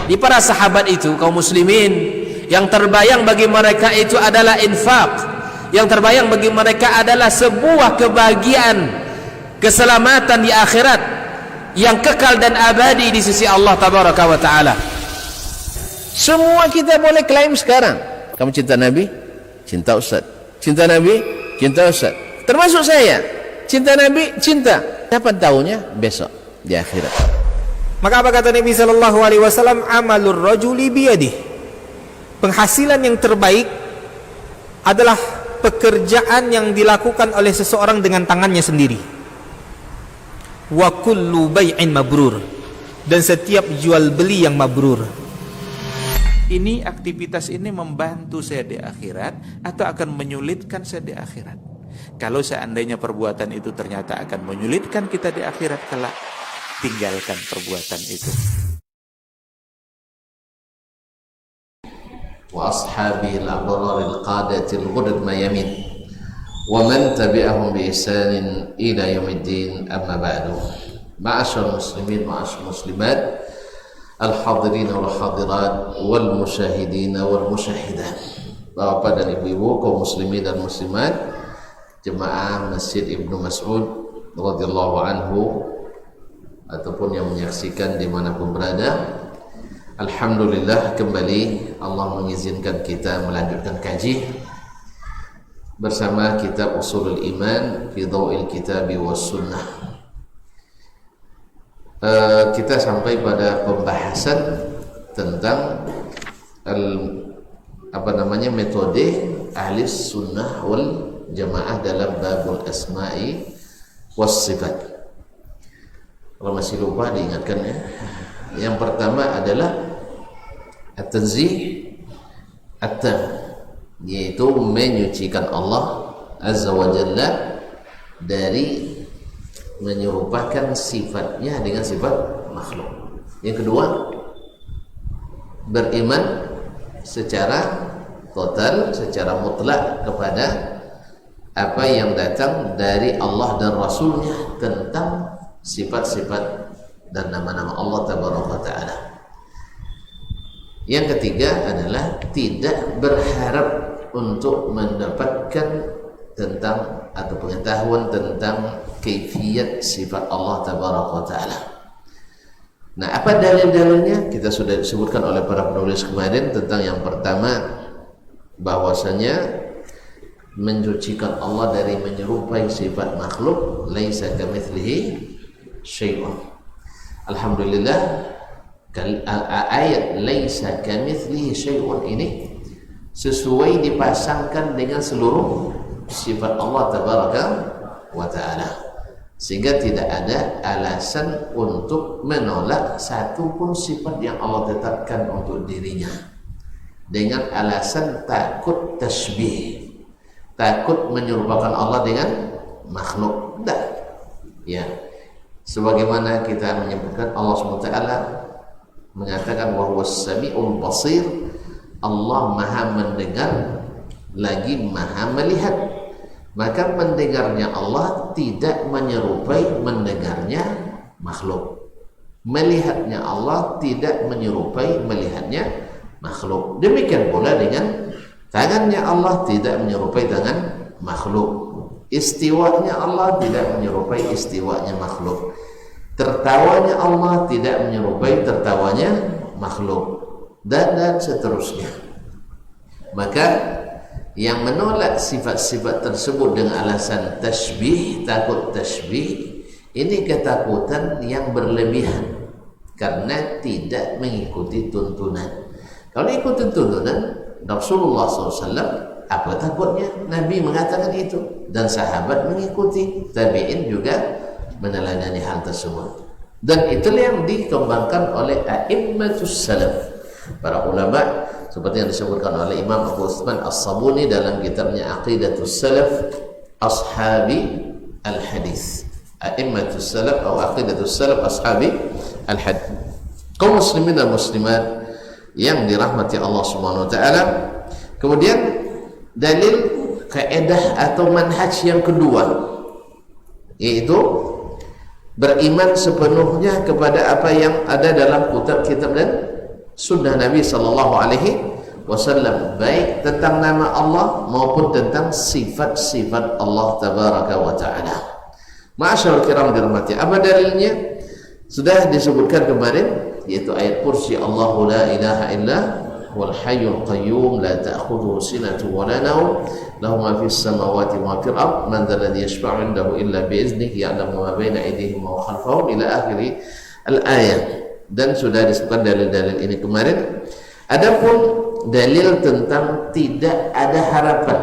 Di para sahabat itu, kaum muslimin, yang terbayang bagi mereka itu adalah infak, yang terbayang bagi mereka adalah sebuah kebahagiaan, keselamatan di akhirat yang kekal dan abadi di sisi Allah tabaraka wa taala. Semua kita boleh klaim sekarang, kamu cinta Nabi, cinta Ustaz. Cinta Nabi, cinta Ustaz. Termasuk saya, cinta Nabi, cinta. Kapan tahunya? Besok di akhirat. Maka apa kata Nabi sallallahu alaihi wasallam? Amalur rajuli biyadihi. Penghasilan yang terbaik adalah pekerjaan yang dilakukan oleh seseorang dengan tangannya sendiri. Wa kullu bai'in mabrur, dan setiap jual beli yang mabrur. Ini aktivitas ini membantu saya di akhirat atau akan menyulitkan saya di akhirat? Kalau seandainya perbuatan itu ternyata akan menyulitkan kita di akhirat kelak, tinggalkan perbuatan itu. Wa ashabihi al-abrar al-qadat al-ghurr mayamin wa man tabi'ahum bi ihsanin ila yaumiddin, amma ba'du. Ma'asyar muslimin, ma'asyar muslimat, al-hadirin wal hadirat wal musyahidin wal musyahidat, bapak dan ibu-ibu, kaum muslimin dan muslimat, jemaah Masjid Ibnu Mas'ud radhiyallahu anhu ataupun yang menyaksikan dimanapun berada. Alhamdulillah, kembali Allah mengizinkan kita melanjutkan kaji bersama kitab Ushulul Iman fi Dhaw'il Kitabi was Sunnah. Kita sampai pada pembahasan tentang metode ahli sunnah wal jamaah dalam babul asma'i was sifat. Kalau masih lupa diingatkan ya. Yang pertama adalah at-tanzih at-tam, yaitu menyucikan Allah Azza wa Jalla dari menyerupakan sifatnya dengan sifat makhluk. Yang kedua, beriman secara total, secara mutlak kepada apa yang datang dari Allah dan Rasulnya tentang sifat-sifat dan nama-nama Allah tabaraka ta'ala. Yang ketiga adalah tidak berharap untuk mendapatkan tentang atau pengetahuan tentang kaifiyat sifat Allah tabaraka ta'ala. Nah, apa dalil-dalilnya? Kita sudah disebutkan oleh para penulis kemarin tentang yang pertama, bahwasanya mencucikan Allah dari menyerupai sifat makhluk, laisa kamitslihi syai'un. Alhamdulillah, ayat laisa kamitslihi syai'un ini sesuai dipasangkan dengan seluruh sifat Allah tabaraka wa ta'ala, sehingga tidak ada alasan untuk menolak satu pun sifat yang Allah tetapkan untuk dirinya dengan alasan takut tasbih, takut menyerupakan Allah dengan makhluk. Tidak, ya. Sebagaimana kita menyebutkan Allah SWT mengatakan wa huwas sami'ul basir, Allah maha mendengar lagi maha melihat. Maka mendengarnya Allah tidak menyerupai mendengarnya makhluk, melihatnya Allah tidak menyerupai melihatnya makhluk. Demikian pula dengan tangannya Allah tidak menyerupai tangan makhluk, istiwanya Allah tidak menyerupai istiwanya makhluk, tertawanya Allah tidak menyerupai tertawanya makhluk, dan seterusnya. Maka yang menolak sifat-sifat tersebut dengan alasan tasbih, takut tasbih, ini ketakutan yang berlebihan karena tidak mengikuti tuntunan. Kalau ikuti tuntunan Rasulullah SAW, apa takutnya? Nabi mengatakan itu dan sahabat mengikuti, tabi'in juga meneladani hal tersebut. Dan itulah yang dikembangkan oleh a'immatus salaf, para ulama, seperti yang disebutkan oleh Imam Abu Utsman As-Sabuni dalam kitabnya Aqidatus Salaf Ashabi Al-Hadis. A'immatus Salaf atau Aqidatus Salaf Ashabi Al-Hadis. Kaum muslimin dan muslimat yang dirahmati Allah Subhanahu wa taala. Kemudian dalil kaidah atau manhaj yang kedua, yaitu beriman sepenuhnya kepada apa yang ada dalam kitab dan sunnah Nabi sallallahu alaihi wasallam, baik tentang nama Allah maupun tentang sifat-sifat Allah tabaraka wa taala. Ma'asyiral kiram dirahmati. Apa dalilnya? Sudah disebutkan kemarin, yaitu ayat kursi Allahu la ilaha illa huwal hayyul qayyum la ta'khudhuhu sinatun wa la nawm lahu ma fis samawati wa ma fil ard man dhal ladzi yashfa'u 'indahu illa bi iznihi ya'lamu ma baina aydihim wa khalfahum ila akhir al-ayat. Dan sudah disebutkan dalil-dalil ini kemarin. Adapun dalil tentang tidak ada harapan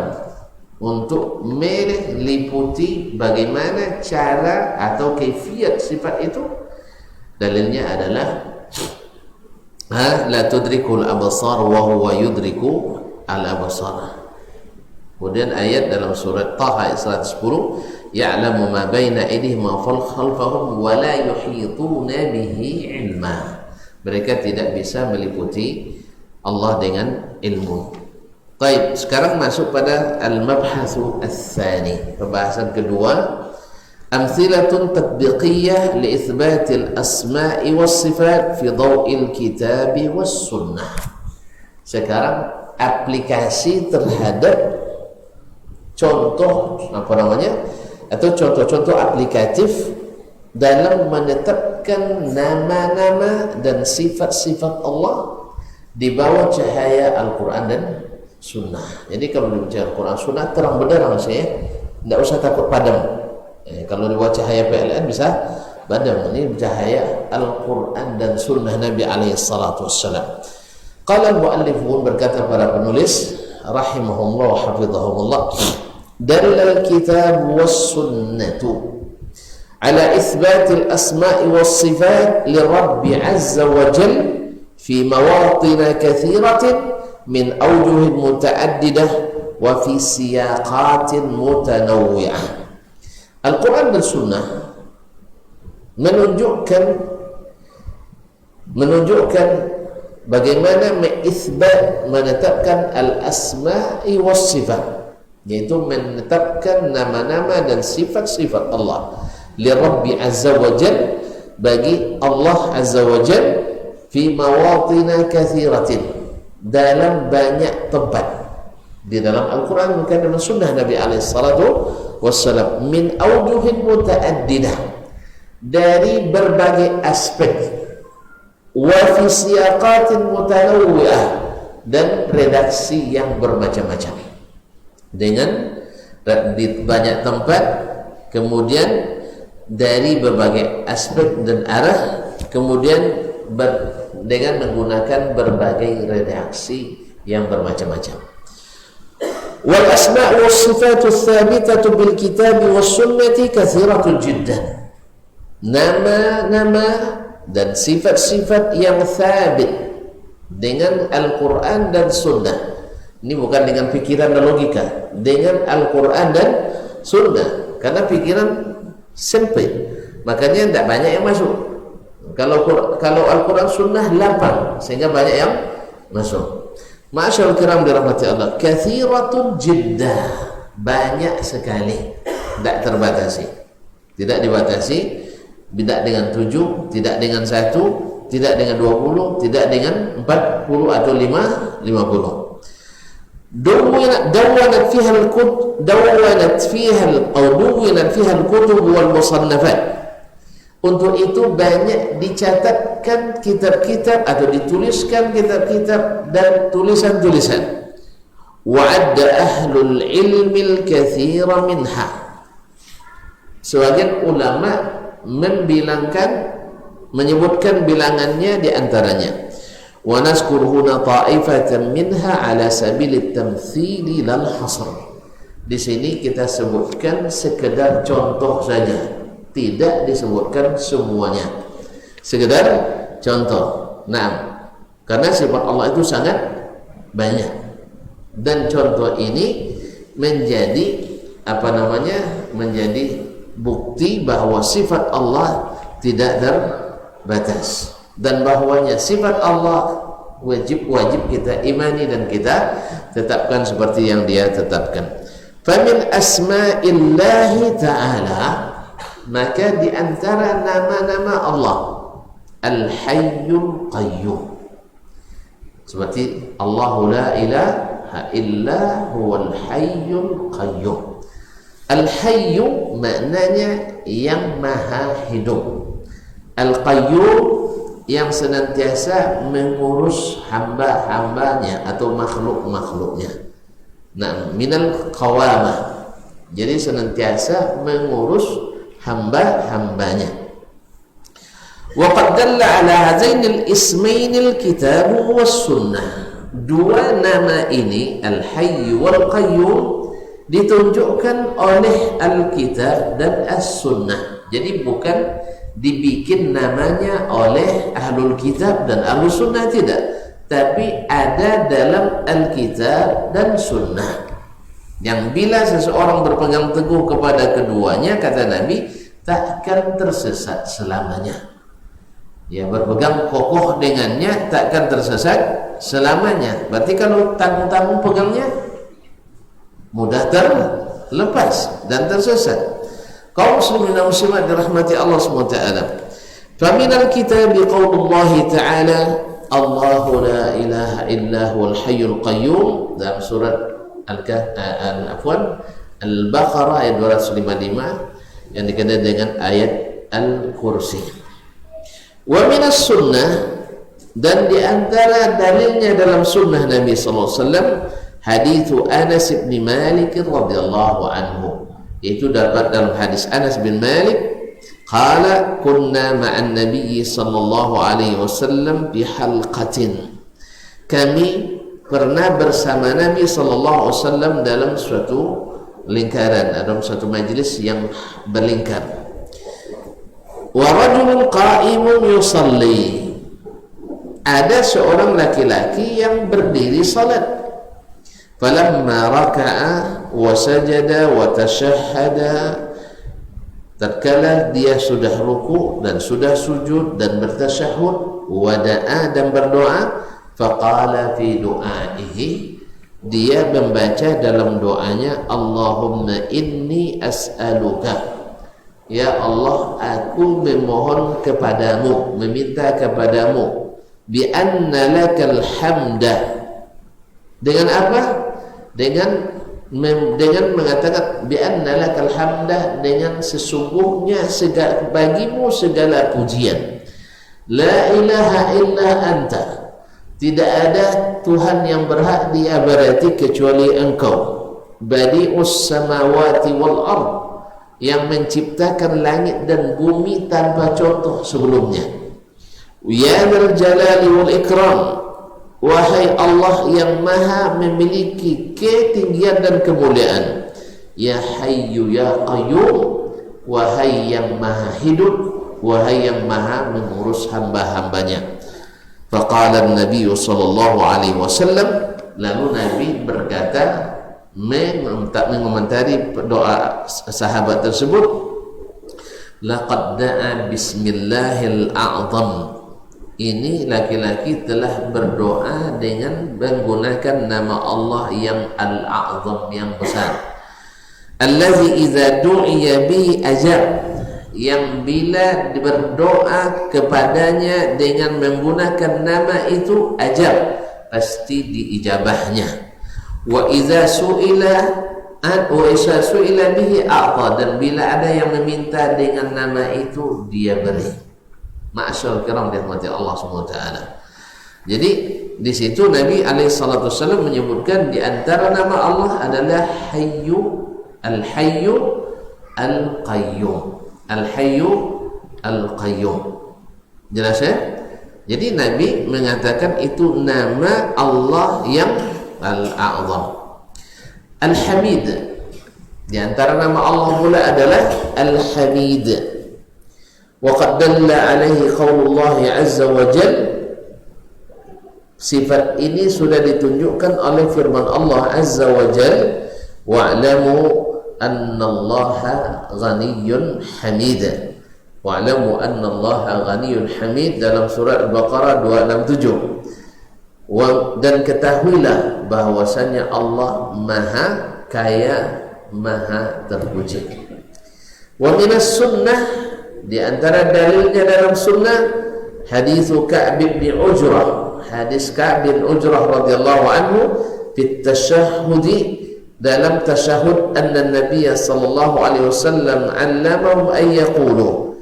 untuk meliputi bagaimana cara atau kaifiat sifat itu, dalilnya adalah la tudrikul absar wa huwa yudriku al absar. Kemudian ayat dalam surat Taha ayat 110, ya'lamu ma baina aydihim wa khalfahum wa la yuhituna bihi ilma. Mereka tidak bisa meliputi Allah dengan ilmu. Baik, sekarang masuk pada al-mabhatsu ats-tsani, pembahasan kedua, amthilatun tatbiqiyah li itsbatil asma'i was sifat fi dhaw'il kitabi was sunnah. Sekarang aplikasi terhadap contoh atau contoh-contoh aplikatif dalam menetapkan nama-nama dan sifat-sifat Allah di bawah cahaya Al-Quran dan Sunnah. Jadi kalau dibaca Al-Quran Sunnah terang benderang saya, tidak usah takut padam. Kalau di bawah cahaya PLN bisa padam. Ini cahaya Al-Quran dan Sunnah Nabi alaihi salatu wassalam. Qala al-muallifun, berkata para penulis rahimahumullah wa hafizahumullah, dalal kitab was sunnatu ala itsbatil asma'i was sifat li Rabbi azza wa jalla في مواطن كثيرة من أوجه متعددة وفي سياقات متنوعة. Al-Quran dan Sunnah menunjukkan bagaimana menetapkan al-asma'i was sifat, yaitu menetapkan nama-nama dan sifat-sifat Allah li Rabbi azza wa jal, bagi Allah azza wa jal, fi mawatina kathiratin, dalam banyak tempat di dalam Al-Quran bukan dalam Sunnah Nabi alaihi salatu wassalam, min awjuhin muta'addidah, dari berbagai aspek, wa fi siyaqatin mutanawwi'ah, dan redaksi yang bermacam-macam, dengan di banyak tempat, kemudian dari berbagai aspek dan arah, kemudian dengan menggunakan berbagai redaksi yang bermacam-macam. Wal asma' was sifatu tsabitatu bil kitab was sunnati katsiratu jiddan. Nama-nama dan sifat-sifat yang sabit dengan Al-Quran dan Sunnah. Ini bukan dengan pikiran dan logika, dengan Al-Quran dan Sunnah. Karena pikiran sempit, makanya tidak banyak yang masuk. Kalau Al-Quran Sunnah lapang, sehingga banyak yang masuk. Ma'asyarul kiram dirahmati Allah, kathiratun jiddah, banyak sekali, tidak terbatasi, tidak dibatasi, tidak dengan 7, tidak dengan 1, tidak dengan 20, tidak dengan 40 atau 50. Dawanat fiha al-kutub wal musannafat. Untuk itu banyak dicatatkan kitab-kitab atau dituliskan kitab-kitab dan tulisan-tulisan. Wa'adda ahlul ilmil katsira minha. Sebagian ulama menyebutkan bilangannya di antaranya. Wa nazkur huna ta'ifatan minha ala sabilit tamtsili lal hasr. Di sini kita sebutkan sekedar contoh saja, tidak disebutkan semuanya, sekedar contoh. Nah, karena sifat Allah itu sangat banyak, dan contoh ini menjadi menjadi bukti bahwa sifat Allah tidak terbatas, dan bahwanya sifat Allah wajib kita imani dan kita tetapkan seperti yang Dia tetapkan. Famin asma'illahi ta'ala, maka di antara nama-nama Allah Al-Hayyul Qayyum, Seperti Allahu la ilaha illa huwal hayyul qayyum. Al-hayyu maknanya yang maha hidup. Al-qayyum yang senantiasa mengurus hamba-hambanya atau makhluk-makhluknya. Nah, minal qawamah. Jadi senantiasa mengurus hamba-hambanya. Wa qad dalla ala hazainil ismainil kitab was sunnah. Dua nama ini, Al-Hayy wal Qayyum, ditunjukkan oleh Alkitab dan As-Sunnah. Jadi bukan dibikin namanya oleh Ahlul Kitab dan Ahlul Sunnah, tidak, tapi ada dalam Alkitab dan Sunnah, yang bila seseorang berpegang teguh kepada keduanya, kata Nabi, takkan tersesat selamanya. Ya, berpegang kokoh dengannya takkan tersesat selamanya. Berarti kalau tanggung-tanggung pegangnya, mudah terlepas dan tersesat. Kaum muslimin dan muslimat dirahmati Allah SWT. Faminal kitabi qaulullah ta'ala Allahu la ilaha illa huwal hayyul qayyum, dalam surat Al-Baqarah ayat 255 yang dikenal dengan ayat Al-Kursi. Wa minas sunnah, dan di antara dalilnya dalam sunnah Nabi sallallahu alaihi wasallam, hadithu Anas bin Malik radhiyallahu anhu, yaitu dapat dalam hadis Anas bin Malik, qala kunna ma'an nabiy sallallahu alaihi wasallam bi halqatin, kami pernah bersama Nabi sallallahu alaihi wasallam dalam suatu lingkaran, dalam suatu majlis yang berlingkar. Wa rajulun qa'imun yusalli, ada seorang laki-laki yang berdiri salat. Falamma raka'a wa sajada wa tashahhada, tatkala dia sudah ruku dan sudah sujud dan bertasyahud, wa da'a, dan berdoa, faqala fi du'aihi, dia membaca dalam doanya, Allahumma inni as'aluka, ya Allah, aku memohon kepadamu, meminta kepadamu, bi anna lakal hamda, dengan apa? Dengan mengatakan bi anna lakal hamda, dengan sesungguhnya bagimu segala pujian. La ilaha illa anta, tidak ada Tuhan yang berhak diibadati kecuali Engkau. Badi'us samawati wal ard, yang menciptakan langit dan bumi tanpa contoh sebelumnya. Ya dzal jalali wal ikram, wahai Allah yang maha memiliki ketinggian dan kemuliaan. Ya Hayyu ya Qayyum, wahai yang maha hidup, wahai yang maha mengurus hamba-hambanya. Faqala Nabi sallallahu alaihi wasallam, lalu Nabi berkata mengomentari doa sahabat tersebut, laqad da'a bismillahil a'zam, ini laki-laki telah berdoa dengan menggunakan nama Allah yang al-a'zam, yang besar. Allazi idza du'iya bihi ajab, yang bila berdoa kepadanya dengan menggunakan nama itu ajab, pasti diijabahnya. Wa idza su'ila bihi a'ta, dan bila ada yang meminta dengan nama itu dia beri. Ma'asyarul kiram dirahmati Allah SWT. Jadi di situ Nabi alaihissalam menyebutkan di antara nama Allah adalah Hayyu, Al-Hayyu Al-Qayyum, Al-Hayyu Al-Qayyum. Jelas ya? Jadi Nabi mengatakan itu nama Allah yang Al-A'zam. Al-Hamid, di antara nama Allah pula adalah Al-Hamid. Wa qad dalla alaihi qaulullah azza wa jalla, sifat ini sudah ditunjukkan oleh firman Allah azza wa jalla, wa'lamu annallaha ghaniyyun hamid, wa'lamu annallaha ghaniyyun hamid, dalam surat Al-Baqarah 267. Dan ketahuilah bahwasanya Allah maha kaya, maha terpuji. Wa minas sunnah, di antara dalilnya dalam sunnah, hadithu Ka'b bin Ujrah hadis Ka'b bin Ujrah radhiyallahu anhu fit tasyahhudi, dalam tasyahud, anna Nabiy sallallahu alaihi wasallam 'allamahum an yaqulu,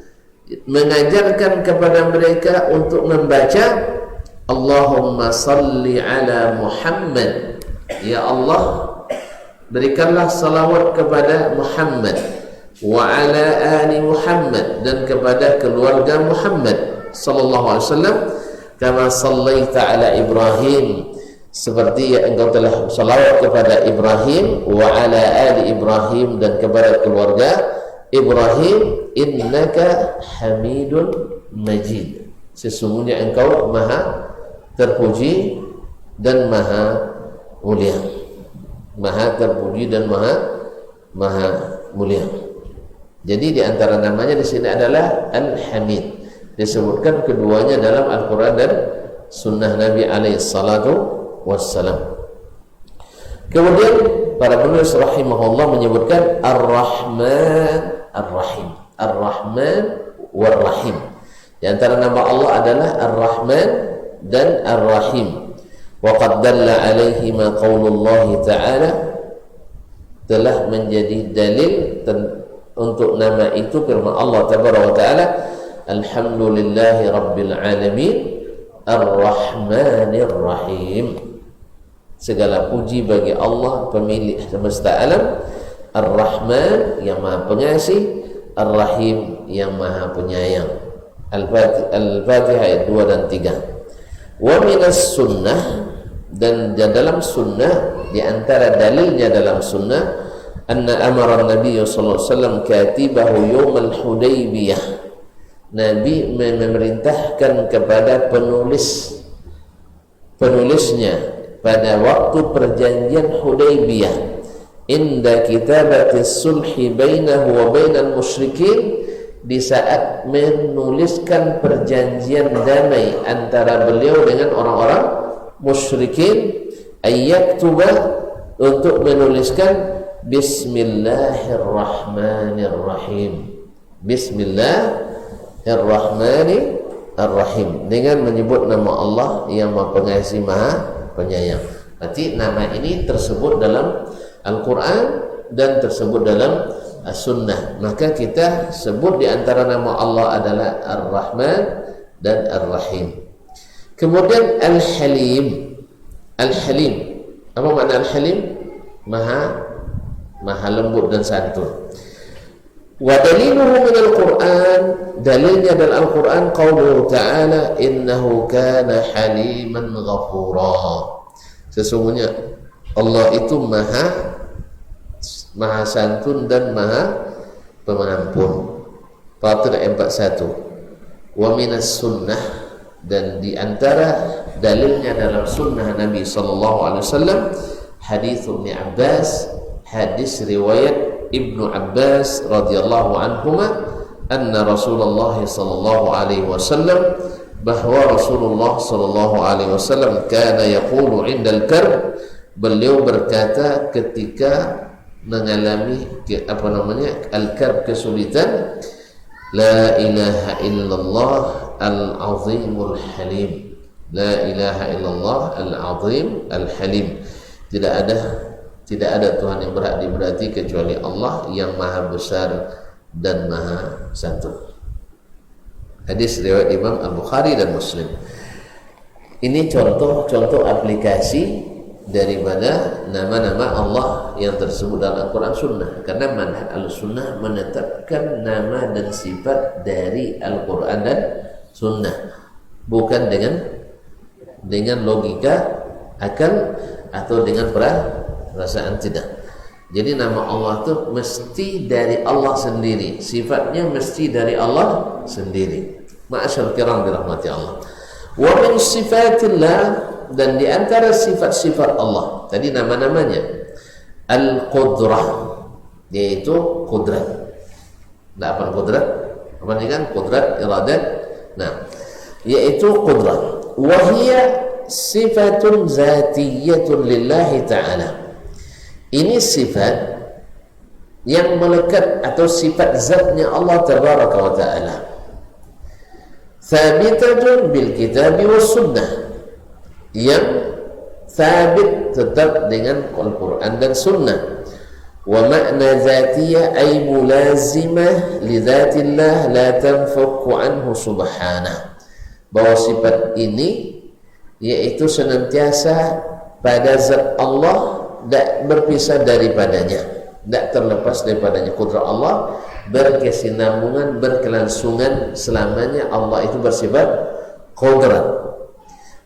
mengajarkan kepada mereka untuk membaca Allahumma salli ala Muhammad, ya Allah berikanlah salawat kepada Muhammad, wa ala ali Muhammad, dan kepada keluarga Muhammad sallallahu alaihi wasallam, kama sallaita ala Ibrahim, seperti yang engkau telah salawat kepada Ibrahim, wa ala ali Ibrahim, dan kepada keluarga Ibrahim, innaka Hamidun Majid, sesungguhnya engkau maha terpuji dan maha mulia. Maha terpuji dan maha mulia. Jadi di antara namanya di sini adalah Al-Hamid. Disebutkan keduanya dalam Al-Quran dan Sunnah Nabi alaihi salatu wassalam. Kemudian para penulis rahimahullah menyebutkan Ar-Rahman Ar-Rahim. Ar-Rahman War-Rahim. Di antara nama Allah adalah Ar-Rahman dan Ar-Rahim. Wa qad dalla alaihi ma qaulullah ta'ala, telah menjadi dalil untuk nama itu firman Allah tabaraka wa taala, alhamdulillahi rabbil alamin ar-rahmanir rahim, segala puji bagi Allah pemilik semesta alam, ar-rahman yang maha pengasih, ar-rahim yang maha penyayang. Al-Fatihah ayat 2 dan 3. Wa minas sunnah, dan dalam sunnah, di antara dalilnya dalam sunnah, anna amara Nabi sallallahu alaihi wasallam katibahu yaumal Hudaybiyah, Nabi memerintahkan kepada penulisnya pada waktu perjanjian Hudaybiyah, inda kitabatis sulhi bainahu wa bainal musyrikin, di saat menuliskan perjanjian damai antara beliau dengan orang-orang musyrikin, ayyaktuba, untuk menuliskan Bismillahirrahmanirrahim, Bismillahirrahmanirrahim, dengan menyebut nama Allah yang maha pengasih maha penyayang. Berarti nama ini tersebut dalam Al-Quran dan tersebut dalam As-Sunnah. Maka kita sebut di antara nama Allah adalah Ar-Rahman dan Ar-Rahim. Kemudian Al-Halim. Al-Halim, apa makna Al-Halim? Maha lembut dan santun. Wa daliluhu min al-Qur'an, dalilnya dalam Al-Qur'an qauluhu ta'ala innahu kana haliman ghafura, sesungguhnya Allah itu maha santun dan maha pengampun. Fatir 41. Wa minas sunnah, dan di antara dalilnya dalam sunnah Nabi sallallahu alaihi wasallam hadis Ibnu Abbas, hadis riwayat Ibnu Abbas radhiyallahu anhuma, anna Rasulullah sallallahu alaihi wasallam, bahwa Rasulullah sallallahu alaihi wasallam kana yaqulu indal karb, beliau berkata ketika mengalami al-karb, kesulitan, la ilaha illallah al-azimul halim, la ilaha illallah al-azim al-halim, tidak ada Tuhan yang berhak diibadati kecuali Allah yang maha besar dan maha santun. Hadis riwayat Imam Al-Bukhari dan Muslim. Ini contoh-contoh aplikasi daripada nama-nama Allah yang tersebut dalam Al-Quran Sunnah. Karena manhaj Al-Sunnah menetapkan nama dan sifat dari Al-Quran dan Sunnah, bukan dengan logika, akal, atau dengan perasaan, tidak. Jadi nama Allah itu mesti dari Allah sendiri, sifatnya mesti dari Allah sendiri. Ma'asyar kiram dirahmati Allah. Wa min sifatillah, dan di antara sifat-sifat Allah tadi nama-namanya al-qudrah, yaitu kudrat. Nah, apa kudrat? Apa ini kan kudrat, iradat. Nah, yaitu kudrat. Wa hiya sifatun zatiyatun lillahi ta'ala. Ini sifat yang melekat atau sifat zatnya Allah tabaraka wa ta'ala. Thabitatun bil kitabi was sunnah, yang sabit tetap dengan Al-Quran dan Sunnah. Wa makna zatiyah ay mulazimah li zatillah la tanfakku anhu subhanah. Bahwa sifat ini yaitu senantiasa pada zat Allah, tidak berpisah daripadanya, tidak terlepas daripadanya. Kudrat Allah berkesinambungan, berkelangsungan selamanya. Allah itu bersifat qudrat.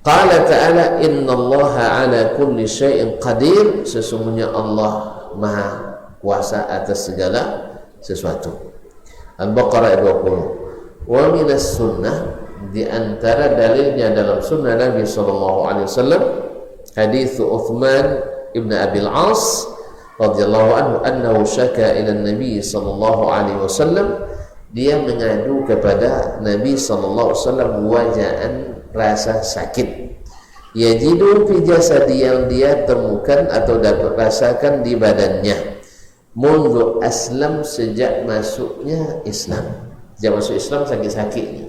Qala ta'ala innallaha ala kulli syai'in qadir. Sesungguhnya Allah maha kuasa atas segala sesuatu. Al-Baqarah 20. Wa minas sunnah, di antara dalilnya dalam sunnah Nabi SAW, hadits Uthman ibn Abil As radhiyallahu anhu annahu syaka ila Nabi SAW. Dia mengadu kepada Nabi SAW waja'an, rasa sakit, yajidu fi jasadi, yang dia temukan atau dapat rasakan di badannya, mundu aslam, sejak masuknya Islam. Sejak masuk Islam sakit-sakitnya,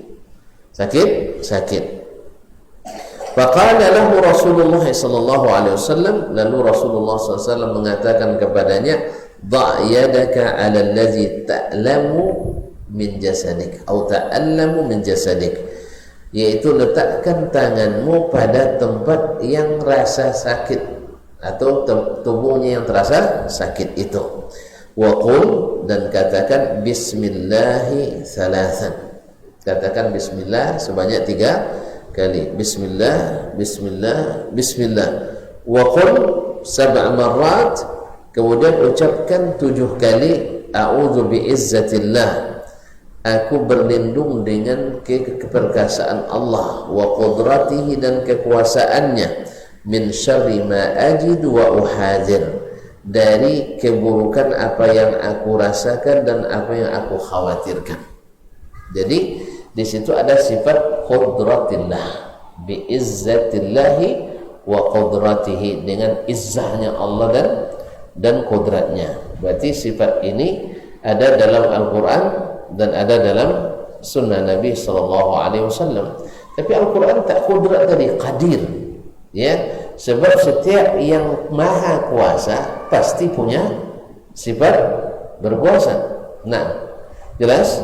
sakit. Faqala lahu Rasulullah sallallahu alaihi wasallam, lalu Rasulullah SAW mengatakan kepadanya, dha' yadaka 'ala allazi ta'lamu min jasadik atau ta'allamu min jasadik, yaitu letakkan tanganmu pada tempat yang rasa sakit atau tubuhnya yang terasa sakit itu. Wa qul, dan katakan bismillahi thalathan, katakan bismillah sebanyak 3 kali. Bismillah, bismillah, bismillah. Wa qul 7 marrat, kemudian ucapkan 7 kali a'udzu bi'izzatillah, aku berlindung dengan keperkasaan Allah, wa qudratihi, dan kekuasaannya, min syarri ma ajidu wa uhadir, dari keburukan apa yang aku rasakan dan apa yang aku khawatirkan. Jadi di situ ada sifat qudratillah, bi izzatillahi wa qudratihi, dengan izzahnya Allah dan kudratnya. Berarti sifat ini ada dalam Al-Quran dan ada dalam sunnah Nabi SAW. Tapi Al-Quran tak kudrat tadi, qadir, ya, sebab setiap yang maha kuasa pasti punya sifat berkuasa. Nah, jelas.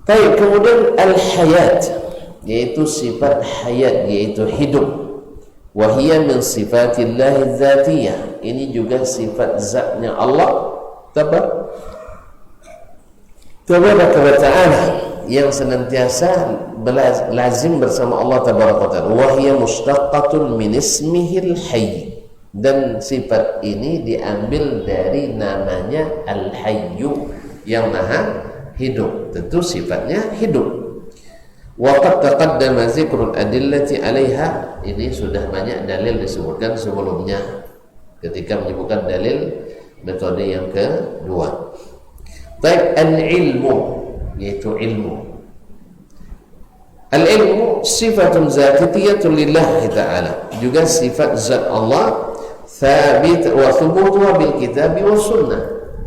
Baik, kemudian al-hayat, yaitu sifat hayat, yaitu hidup. Wahiyya min sifatillahi dzatiyah, ini juga sifat zatnya Allah tabaraka wa ta'ala, yang senantiasa lazim bersama Allah tabaraka wa ta'ala. Wahiyya mushtaqqatun min ismihil hayy, dan sifat ini diambil dari namanya al-hayyu, yang maha hidup. Tentu sifatnya hidup. Waqad taqaddama zikrul adillati 'alaiha, ini sudah banyak dalil disebutkan sebelumnya ketika menyebutkan dalil metode yang kedua. Baik, al-ilmu, yaitu ilmu. Al-ilmu sifatun zatiyatun lillahi ta'ala, juga sifat zat Allah, thabit wa thubutuha bil kitabi wa sunnah,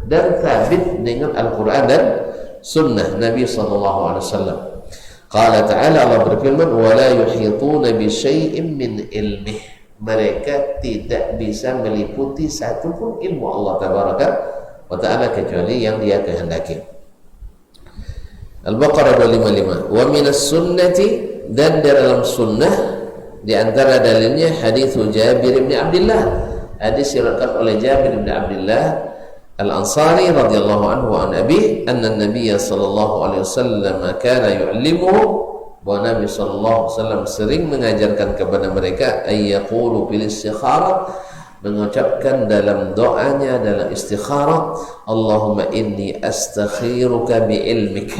dan thabit dengan Al-Quran dan sunnah Nabi SAW. Qala ta'ala, Allah berfirman, wa la yuhituna bi syai'in min ilmih, mereka tidak bisa meliputi satu pun ilmu Allah tabaraka wa ta'ala kecuali yang dia kehendaki. Al-Baqarah 255. Wa minas sunnati, dan dalam sunnah di antara dalilnya hadits Jabir bin Abdullah, hadis diriwayatkan oleh Jabir bin Abdullah Al-Ansari radhiyallahu anhu an Abi anna Nabiy sallallahu alaihi wasallam kana yu'allimuhu, bahwa Nabi sallallahu alaihi wasallam sering mengajarkan kepada mereka ayyaqulu bil istikharah, mengucapkan dalam doanya, dalam istikharah, Allahumma inni astakhiruka bi ilmik,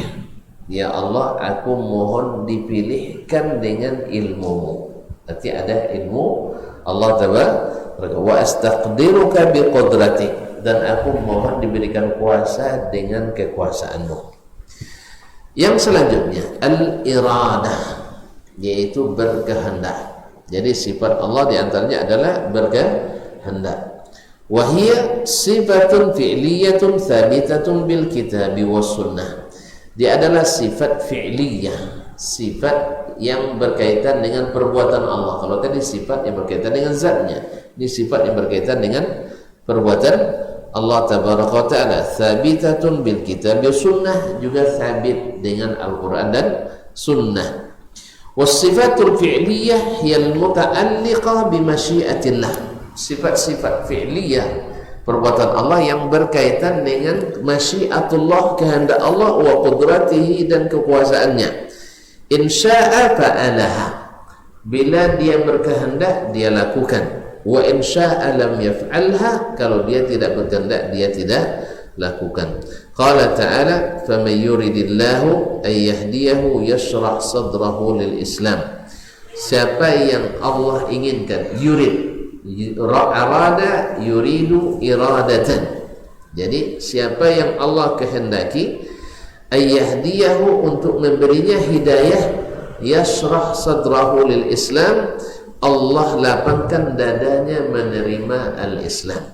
ya Allah, aku mohon dipilihkan dengan ilmumu. Nanti ada ilmu Allah tabaraka, wa astaqdiruka bi qudratik, dan aku mohon diberikan kuasa dengan kekuasaanmu. Yang selanjutnya al-iradah, yaitu berkehendak. Jadi sifat Allah diantaranya adalah berkehendak. Wahiyya sifatun fi'liyatun thabitatun bil kitabi was sunnah, dia adalah sifat fi'liyah, sifat yang berkaitan dengan perbuatan Allah. Kalau tadi sifat yang berkaitan dengan zatnya, ini sifat yang berkaitan dengan perbuatan Allah tabaraka wa ta'ala. Thabitatun bil kitab wa sunnah, juga sabit dengan Al-Quran dan sunnah. Wassifatul fi'liyah hiyal muta'alliqah bimasyiatillah. Sifat-sifat fi'liyah, perbuatan Allah yang berkaitan dengan masyiatullah, kehendak Allah, wa qudratihi, dan kekuasaannya. Insya'a fa'alaha, bila dia berkehendak dia lakukan. Wa insya'a lam yaf'alha, kalau dia tidak berkehendak dia tidak lakukan. Qala ta'ala faman yuridillahu ay yahdiyahu yashrah sadrahu lil Islam. Siapa yang Allah inginkan, yurid, arada yuridu iradatan. Jadi siapa yang Allah kehendaki, ay yahdiyahu, untuk memberinya hidayah, yashrah sadrahu lil Islam, Allah lapangkan dadanya menerima al-Islam.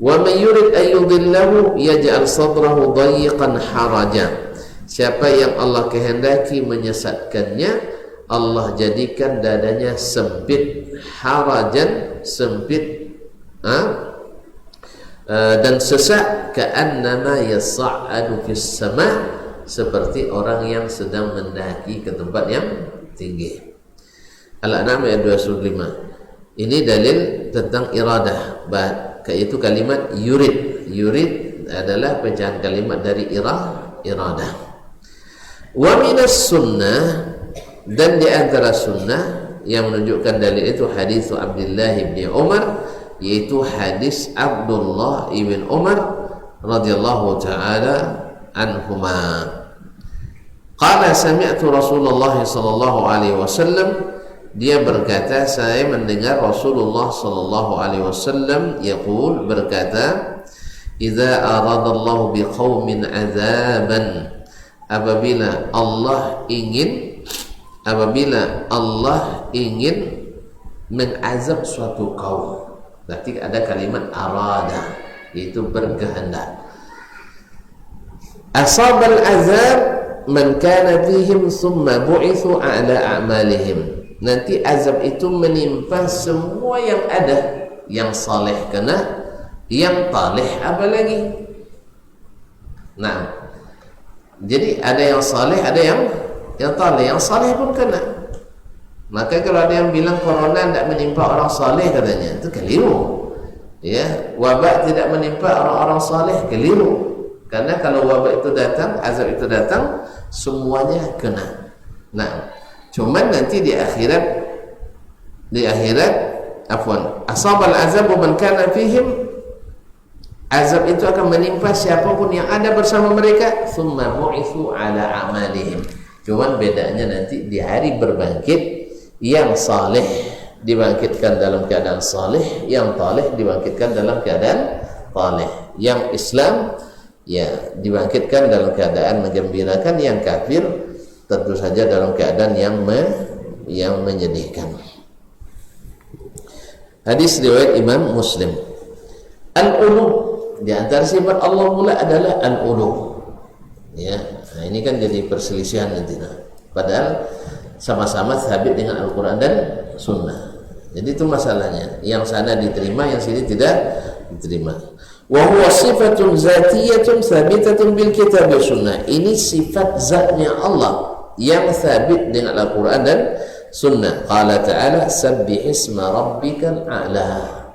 Wa man yurid an yudillahu yaj'al sadrahu dayiqan harajan. Siapa yang Allah kehendaki menyesatkannya, Allah jadikan dadanya sempit, harajan, sempit, dan sesak, ka'annama yas'adu fis sama', seperti orang yang sedang mendaki ke tempat yang tinggi. Al-An'am ayat 25. Ini dalil tentang iradah, yaitu kalimat yurid. Yurid adalah pecahan kalimat dari iradah. Wa minas sunnah, dan di antara sunnah yang menunjukkan dalil itu hadis Abdullah bin Umar, yaitu hadis Abdullah ibn Umar radhiyallahu taala anhuma. Qala sami'tu Rasulullah sallallahu alaihi wasallam, dia berkata, saya mendengar Rasulullah sallallahu alaihi wasallam yaqul, berkata, idza aradallahu biqaumin azaban, apabila Allah ingin mengazab suatu kaum. Berarti ada kalimat arada, yaitu berkehendak. Asabal azab man kana fihim thumma bu'ithu ala a'malihim. Nanti azab itu menimpa semua yang ada, yang saleh kena, yang taleh apa lagi. Nah, jadi ada yang saleh, ada yang taleh, yang saleh pun kena. Maka kalau ada yang bilang corona tidak menimpa orang saleh, katanya itu keliru. Ya, wabak tidak menimpa orang-orang saleh, keliru. Karena kalau wabak itu datang, azab itu datang, semuanya kena. Nah, cuman nanti di akhirat asabal azab man kana fihim, azab itu akan menimpa siapapun yang ada bersama mereka, thumma bu'ithu ala amalihim. Cuman bedanya nanti di hari berbangkit, yang saleh dibangkitkan dalam keadaan saleh, yang taleh dibangkitkan dalam keadaan taleh, yang Islam ya dibangkitkan dalam keadaan menggembirakan, yang kafir tentu saja dalam keadaan yang menyedihkan. Hadis riwayat Imam Muslim. Al-ulu, di antara sifat Allah pula adalah al-ulu. Ya, nah ini kan jadi perselisihan nanti. Padahal sama-sama sabit dengan Al-Quran dan Sunnah. Jadi itu masalahnya. Yang sana diterima, yang sini tidak diterima. Wa huwa sifatun zatiyatun thabitatun bil kitab wa sunnah. Ini sifat zatnya Allah yang sabit dengan Al-Quran dan Sunnah. Qala ta'ala sabbih isma rabbikal a'la.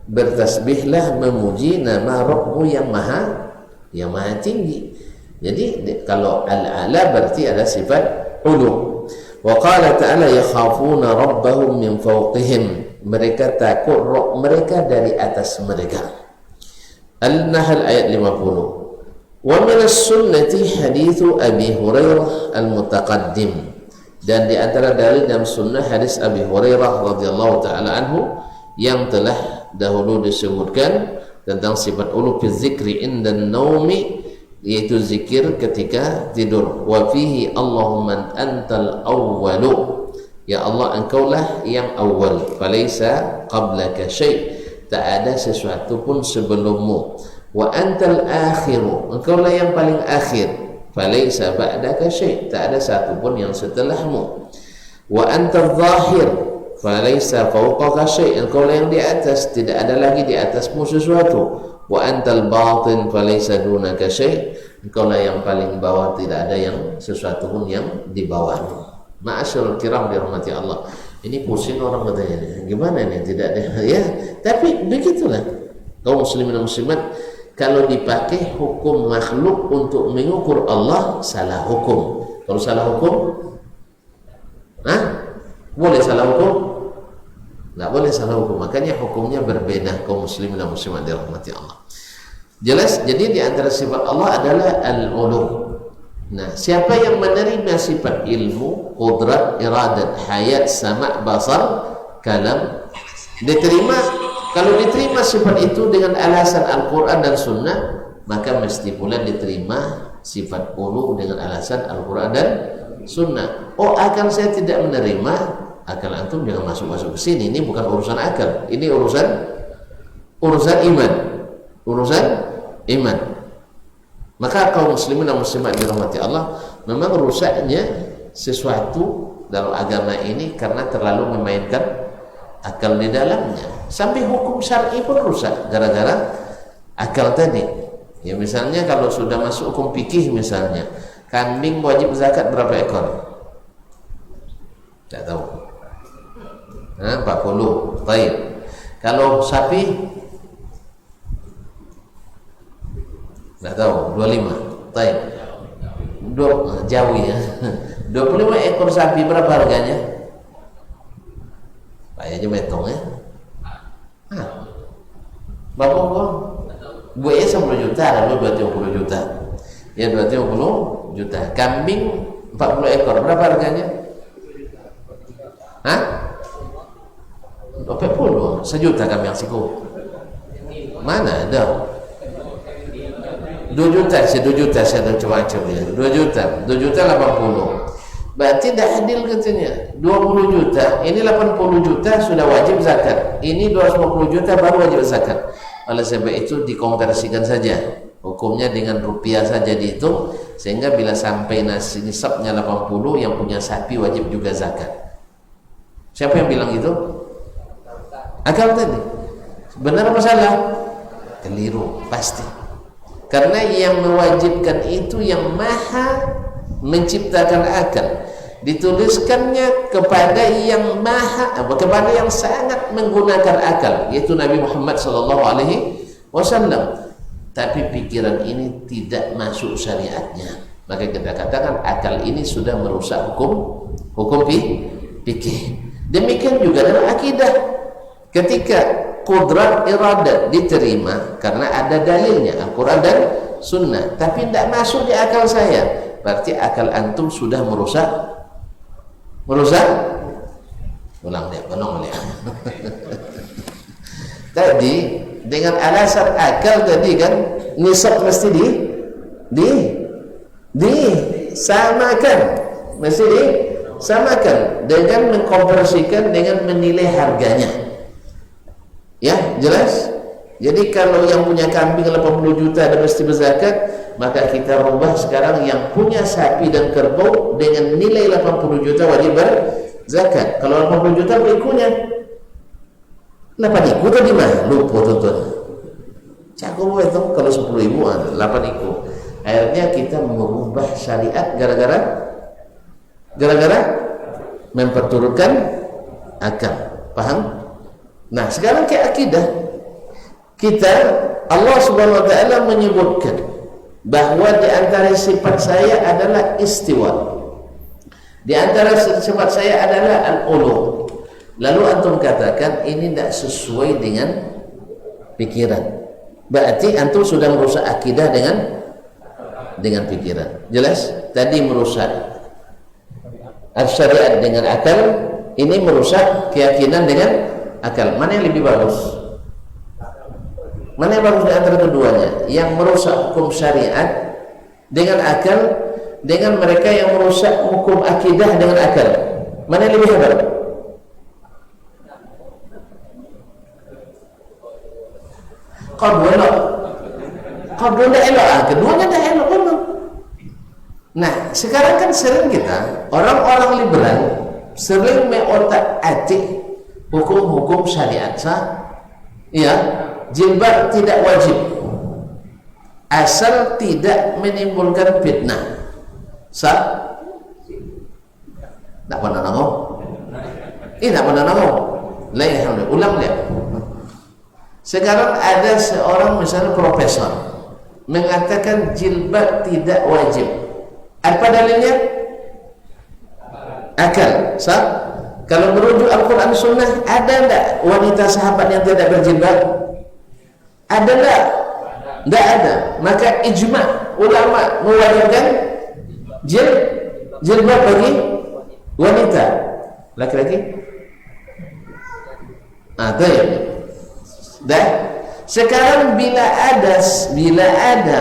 Bertasbihlah, memuji nama Rabbmu yang maha tinggi. Jadi kalau al-a'la berarti ada sifat ulu. Wa qala ta'ala yakhafuna rabbahum min fawqihim. Mereka takut Rabb mereka dari atas mereka. Al-Nahl ayat 50. Wa minas sunnati hadithu Abi Hurairah al-mutaqaddim. Dan di antara dalil dalam sunnah hadis Abi Hurairah radhiyallahu taala anhu yang telah dahulu disebutkan tentang sifat ulu fi dzikri inda naumi, yaitu zikir ketika tidur. Wa fihi Allahumma antal awwalu, ya Allah engkaulah yang awal, falaisa qablaka syai', tak ada sesuatu pun sebelummu. Wa antal akhiru, engkaulah yang paling akhir, falaisa ba'daka syai', tak ada satu pun yang setelahmu. Wa anta zahir falaisa fawqaka syai', engkau lah yang di atas, tidak ada lagi di atasmu sesuatu. Wa antal batin falaisa dunaka syai', engkau lah yang paling bawah, tidak ada yang sesuatu pun yang di bawahmu. Ma'asyarul kiram dirahmati Allah. Ini pusing orang katanya, gimana ini, tidak ada ya, tapi begitulah kaum muslimin dan muslimat. Kalau dipakai hukum makhluk untuk mengukur Allah, salah hukum. Kalau salah hukum, boleh salah hukum? Tidak boleh salah hukum. Makanya hukumnya berbeda kaum muslimin dan muslimat dirahmati Allah. Jelas? Jadi di antara sifat Allah adalah al-ulu. Nah, siapa yang menerima sifat ilmu, qudrat, iradat, hayat, sama', basar, kalam, diterima. Kalau diterima sifat itu dengan alasan Al-Quran dan Sunnah, maka mesti pula diterima sifat ulu dengan alasan Al-Quran dan Sunnah. Oh, akal saya tidak menerima, akal antum jangan masuk-masuk ke sini. Ini bukan urusan akal, ini urusan iman, urusan iman. Maka kaum muslimin dan muslimat dirahmati Allah, memang rusaknya sesuatu dalam agama ini karena terlalu memainkan akal di dalamnya. Sampai hukum syar'i pun rusak gara-gara akal tadi. Ya, misalnya kalau sudah masuk hukum fikih, misalnya kambing wajib zakat berapa ekor? Tidak tahu. 40. Baik. Kalau sapi? Tidak tahu. 25. Baik. Jauh ya. 25 ekor sapi berapa harganya? Pak aja metong ya. Bapak gua buaya 10 juta, lalu 250 juta. Ya 250 juta. Kambing 40 ekor berapa harganya? 20 sejuta kambing siku. Mana ada? 2 juta, 2 juta saya coba ya. 2 juta 80. Berarti tidak adil katanya. 20 juta, ini 80 juta sudah wajib zakat. Ini 250 juta baru wajib zakat. Oleh sebab itu dikonversikan saja. Hukumnya dengan rupiah saja dihitung, sehingga bila sampai nisabnya 80, yang punya sapi wajib juga zakat. Siapa yang bilang itu? Akal tadi. Benar apa salah? Keliru, pasti. Karena yang mewajibkan itu yang maha menciptakan akal. Dituliskannya kepada yang maha, kepada yang sangat menggunakan akal, yaitu Nabi Muhammad SAW. Tapi pikiran ini tidak masuk syariatnya, maka kita katakan akal ini sudah merusak hukum fikih. Demikian juga dalam akidah. Ketika qudrat iradat diterima karena ada dalilnya Al-Quran dan Sunnah, tapi tidak masuk di akal saya, berarti akal antum sudah merusak. Ulang dia, benong dia. Tadi dengan alasan akal tadi kan nisab mesti disamakan, mesti disamakan dengan mengkonversikan, dengan menilai harganya. Ya, jelas? Jadi kalau yang punya kambing 80 juta dan mesti berzakat, maka kita rubah sekarang yang punya sapi dan kerbau dengan nilai 80 juta wajib berzakat. Kalau 80 juta berikunya 8 iku tadi mah lupa tuan-tuan. Cakup itu kalau 10 ribu 8 iku. Akhirnya kita merubah syariat gara-gara memperturutkan akal. Paham? Nah, sekarang ke akidah. Kita, Allah Subhanahu wa taala menyebutkan bahwa di antara sifat saya adalah istiwa. Di antara sifat saya adalah al-ulu. Lalu antum katakan ini tidak sesuai dengan pikiran. Berarti antum sudah merusak akidah dengan pikiran. Jelas? Tadi merusak syariat dengan akal, ini merusak keyakinan dengan akal. Mana yang lebih bagus? Mana yang bagus di antara keduanya? Yang merusak hukum syariat dengan akal, dengan mereka yang merusak hukum akidah dengan akal. Mana yang lebih hebat? Kedua tidak elok. Keduanya tidak elok memang. Nah, sekarang kan sering kita orang-orang liberal sering mengotak-atik hukum-hukum syariat sah. Ya, jilbab tidak wajib asal tidak menimbulkan fitnah. Sah? Tak pernah nanggung? Tak pernah nanggung. Lain, ulang dia. Sekarang ada seorang misalnya profesor mengatakan jilbab tidak wajib. Apa dalilnya? Akal. Sah? Kalau merujuk Al-Quran Sunnah, ada tak wanita sahabat yang tidak berjilbab? Ada tak? Tidak ada. Maka ijma' ulama mewajibkan jilbab bagi wanita. Laki-laki? Tayyib. Dah. Sekarang bila ada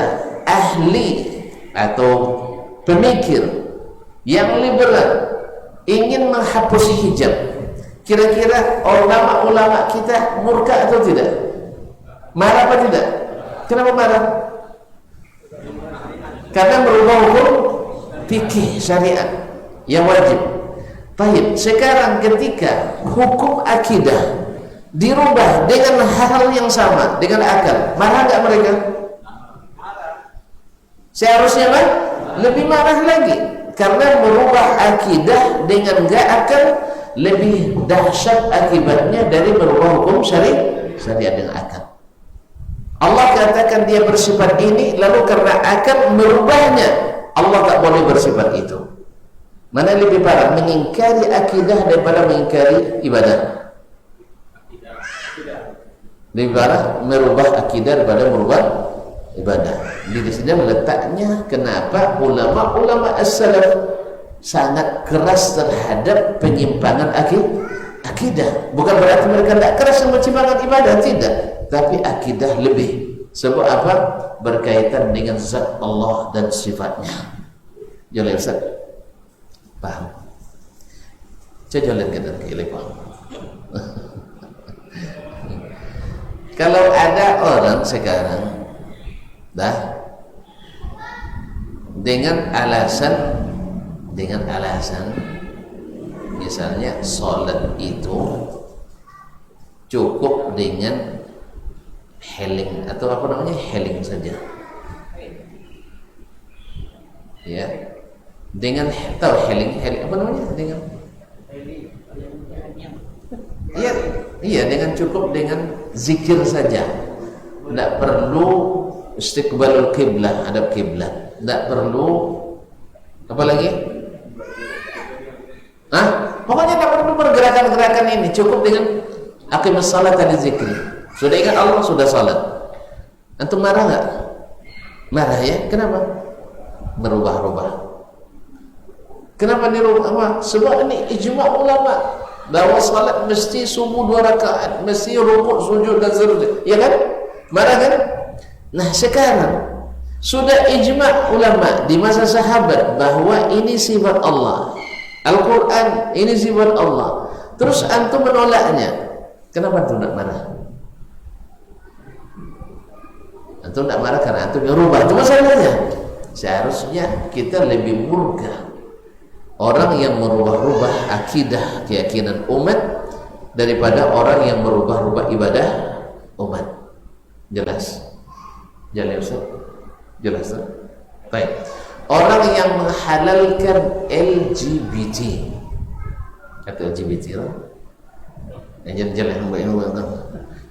ahli atau pemikir yang liberal ingin menghapus hijab, kira-kira ulama-ulama kita murka atau tidak? Marah apa tidak? Kenapa marah? Karena merubah hukum fikih syariat yang wajib. Baik, sekarang ketika hukum akidah dirubah dengan hal yang sama dengan akal, marah enggak mereka? Seharusnya lebih marah lagi, karena merubah akidah dengan enggak akal lebih dahsyat akibatnya dari merubah hukum syariat dengan akal. Allah katakan dia bersifat ini, lalu karena akal merubahnya, Allah tak boleh bersifat itu. Mana lebih parah, mengingkari akidah daripada mengingkari ibadah? Lebih parah merubah akidah daripada merubah ibadah. Di sini meletaknya kenapa ulama-ulama as-salaf sangat keras terhadap penyimpangan akidah. Bukan berarti mereka tidak keras sama penyimpangan ibadah, tidak, tapi akidah lebih. Sebab apa? Berkaitan dengan zat Allah dan sifatnya. Jolai Ustaz, paham? Saya jalan ke lepas. Kalau ada orang sekarang dengan alasan misalnya sholat itu cukup dengan heling atau apa namanya, heling saja, ya, dengan tahu heling apa namanya, dengan iya dengan cukup dengan zikir saja, tidak perlu istiqbalul kiblah, hadap kiblat, tidak perlu apa lagi? Pokoknya tidak perlu pergerakan-gerakan ini, cukup dengan aqimus salat dan zikri. Sudah ingat Allah, sudah salat. Antum marah enggak? Marah ya? Kenapa? Berubah-ubah. Kenapa dirubah? Sebab ini ijma' ulama bahwa salat mesti subuh 2 rakaat, mesti rukuk, sujud dan seterusnya. Ya kan? Marah kan? Nah, sekarang sudah ijma' ulama di masa sahabat bahwa ini sifat Allah. Al-Quran ini sifat Allah. Terus antum menolaknya. Kenapa antum tidak marah? Antum tidak marah karena antum yang rubah. Itu masalahnya. Seharusnya kita lebih murka orang yang merubah-rubah akidah keyakinan umat daripada orang yang merubah-rubah ibadah umat. Jelas? Jelas? Jelas? Baik. Orang yang menghalalkan LGBT atau LGBT lah, yang jalan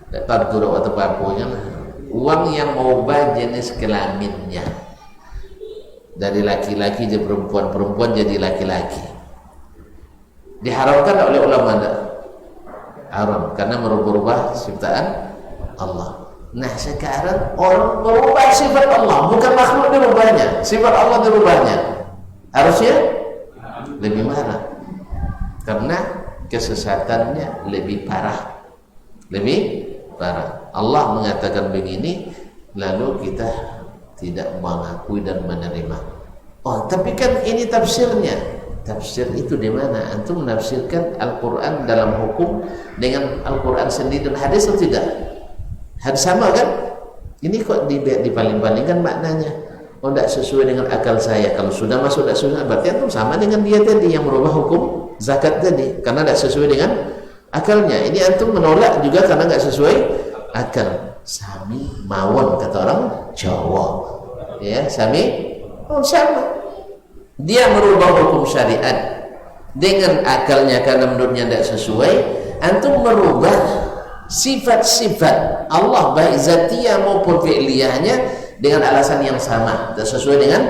tak tahu atau apa-apanya, uang yang mengubah jenis kelaminnya dari laki-laki jadi perempuan, perempuan jadi laki-laki, diharamkan oleh ulama anda? Haram, karena merubah ciptaan Allah. Nah, sekarang orang merubah sifat Allah, bukan makhluk dirubahnya, sifat Allah dirubahnya. Harusnya lebih marah, karena kesesatannya lebih parah. Lebih parah. Allah mengatakan begini, lalu kita tidak mengakui dan menerima. Oh, tapi kan ini tafsirnya. Tafsir itu di mana? Antum menafsirkan Al-Quran dalam hukum dengan Al-Quran sendiri dan hadis atau tidak? Hadis sama kan? Ini kok dipaling-palingkan maknanya. Oh, tidak sesuai dengan akal saya. Kalau sudah masuk tidak sesuai, berarti antum sama dengan dia tadi yang merubah hukum zakat tadi, karena tidak sesuai dengan akalnya. Ini antum menolak juga karena tidak sesuai akal. Sami mawon kata orang Jawa. Ya, sami sama. Dia merubah hukum syariat dengan akalnya karena menurutnya tidak sesuai. Antum merubah sifat-sifat Allah baik zatiyah maupun fi'liyahnya dengan alasan yang sama, tidak sesuai dengan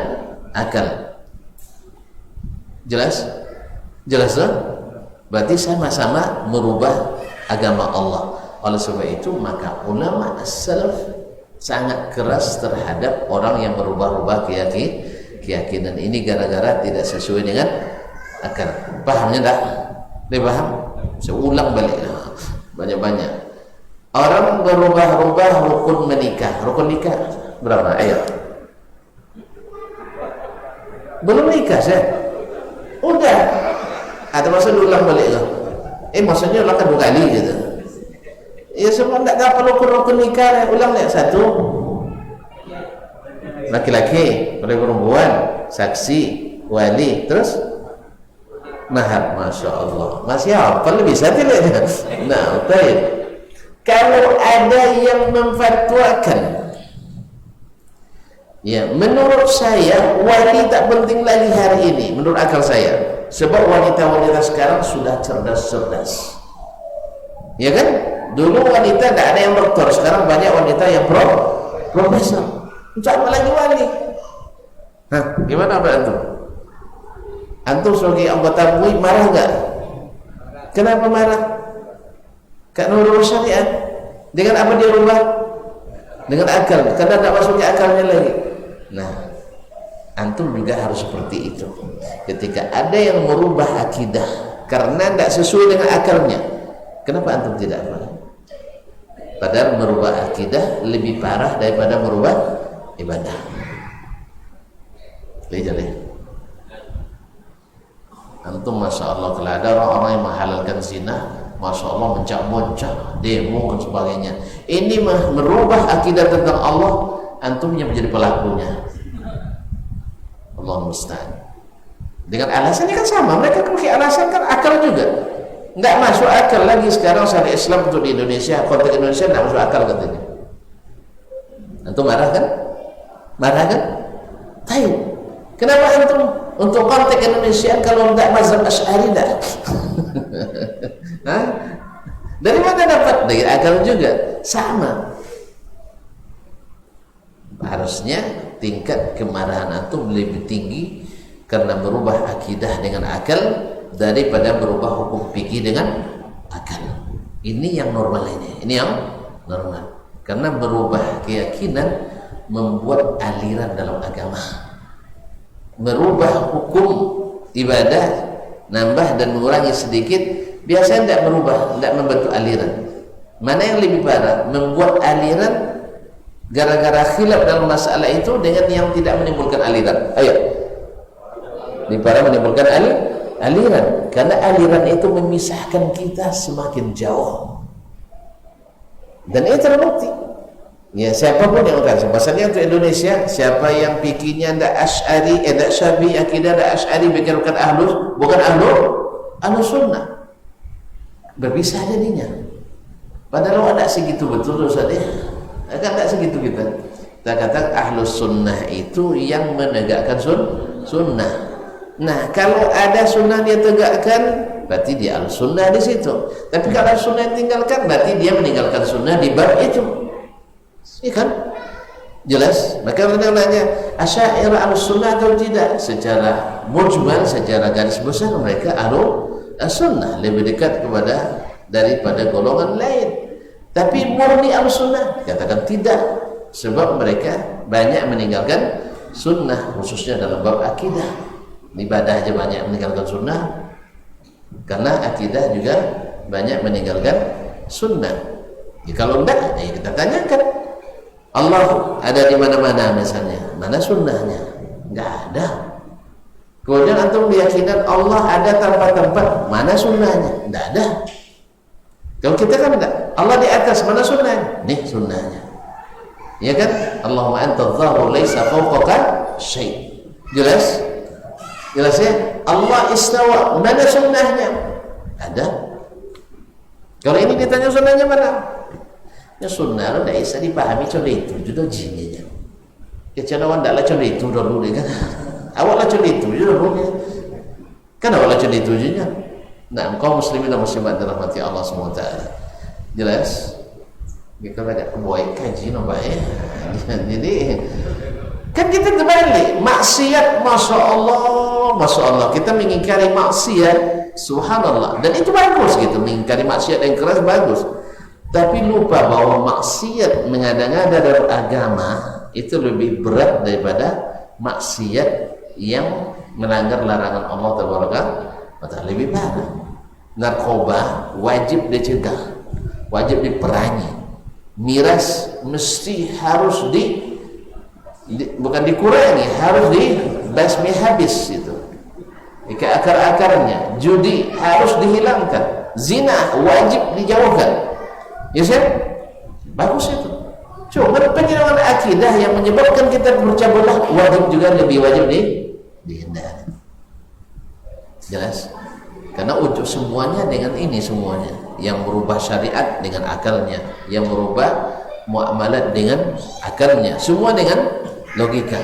akal. Jelas? Jelas tak? Berarti sama-sama merubah agama Allah. Oleh sebab itu maka ulama as-salaf sangat keras terhadap orang yang merubah-rubah keyakinan ini gara-gara tidak sesuai dengan akal. Pahamnya tak? Dia paham? Saya ulang balik banyak-banyak. Orang berubah-ubah rukun menikah. Rukun nikah berapa? Ayo. Belum nikah saya. Udah. Atau masa diulang balik lah. Maksudnya ulang kan 2 kali gitu. Ya semua tak apa rukun nikah, ulang lihat 1. Laki-laki, perempuan, saksi, wali, terus mahar. Masya Allah. Masih apa lebih bisa tidak? Nah, baik. Kalau ada yang memfatwakan, ya, menurut saya wali tak penting lagi hari ini, menurut akal saya. Sebab wanita-wanita sekarang sudah cerdas-cerdas. Ya kan? Dulu wanita tidak ada yang doktor, sekarang banyak wanita yang profesor. Sama lagi wali. Hah, gimana Pak Antum? Antum sebagai anggota MUI marah enggak? Kenapa marah? Karena urus syariat. Dengan apa dia rubah? Dengan akal, karena tidak masuknya akalnya lagi. Nah, antum juga harus seperti itu. Ketika ada yang merubah akidah karena tidak sesuai dengan akalnya, kenapa antum tidak marah? Padahal merubah akidah lebih parah daripada merubah ibadah. Lihat. Antum Masya Allah, kalau ada orang-orang yang menghalalkan zina, Masya Allah mencak-moncak, demo dan sebagainya. Ini merubah akidah tentang Allah, antumnya menjadi pelakunya. Allah musta'an. Dengan alasannya kan sama, mereka pakai alasan kan akal juga. Nggak masuk akal lagi sekarang syariat Islam untuk di Indonesia, konteks Indonesia nggak masuk akal katanya. Antum marah kan? Marah kan? Tahu. Kenapa antum untuk konteks Indonesia kalau tidak mazhab Asy'ari dah? Hah? Dari mana dapat? Dari akal juga. Sama. Harusnya tingkat kemarahan antum lebih tinggi karena merubah akidah dengan akal daripada merubah hukum fikih dengan akal. Ini yang normal ini. Ini yang normal. Karena merubah keyakinan membuat aliran dalam agama. Merubah hukum ibadah, nambah dan mengurangi sedikit, biasanya tidak merubah, tidak membentuk aliran. Mana yang lebih parah? Membuat aliran gara-gara khilaf dalam masalah itu dengan yang tidak menimbulkan aliran. Ayo. Lebih parah menimbulkan aliran. Karena aliran itu memisahkan kita semakin jauh. Dan ini terbukti. Ya, siapapun yang akan pasalnya untuk Indonesia, siapa yang fikirnya ndak Asy'ari, ndak Syafi'i, akidah ndak Asy'ari, bukan ahlus sunnah, berpisah jadinya. Padahal ada segitu betul Ustaz ya. Kan tak segitu kita. Kita kata ahlus sunnah itu yang menegakkan sunnah. Nah, kalau ada sunnah dia tegakkan, berarti dia ahlus sunnah di situ. Tapi kalau sunnah tinggalkan, berarti dia meninggalkan sunnah di bab itu. Iya kan? Jelas? Maka kita nanya, Asy'ari ahlus sunnah atau tidak? Secara mujmal, secara garis besar mereka ahlus sunnah, lebih dekat kepada daripada golongan lain. Tapi murni ahlus sunnah katakan tidak, sebab mereka banyak meninggalkan sunnah, khususnya dalam bab akidah. Ibadah aja banyak meninggalkan sunnah, karena akidah juga banyak meninggalkan sunnah. Ya, kalau enggak, ya kita tanyakan, Allah ada di mana-mana misalnya, mana sunnahnya? Enggak ada. Kemudian antum keyakinan Allah ada tanpa tempat, mana sunnahnya? Enggak ada. Kalau kita kan enggak, Allah di atas, mana sunnahnya? Nih sunnahnya. Ya kan? Allahumma anta adh-dhahru laisa fawqaka syai'. Jelas? Jelas ya? Allah istawa, mana sunnahnya? Ada. Kalau ini ditanya sunnahnya mana? Ya sunnah tidak bisa dipahami cuma itu juga jinnya. Kecelawan tidak lah cuma itu dulu kan? Awak lah cuma itu dulu kan? Kan awak lah cuma itu juga. Nah, kaum muslimin dan muslimat dirahmati Allah SWT. Jelas? Kita ada buat kaji nampak ya. Jadi kan kita terbalik, maksiat masya Allah kita mengingkari maksiat, subhanallah, dan itu bagus gitu, mengingkari maksiat yang keras bagus. Tapi lupa bahwa maksiat mengada-ngada dalam agama itu lebih berat daripada maksiat yang melanggar larangan Allah Taala, lebih parah. Narkoba wajib dicegah, wajib diperangi. Miras mesti harus bukan dikurangi, harus dibasmi habis itu ke akar-akarnya. Judi harus dihilangkan, zina wajib dijauhkan. Ya sih? Bagus itu. Cuma penyelenggaraan akidah yang menyebabkan kita berpecah belah wajib juga lebih wajib dihindari. Jelas? Karena ujung semuanya dengan ini semuanya, yang merubah syariat dengan akalnya, yang merubah muamalat dengan akalnya, semua dengan logika.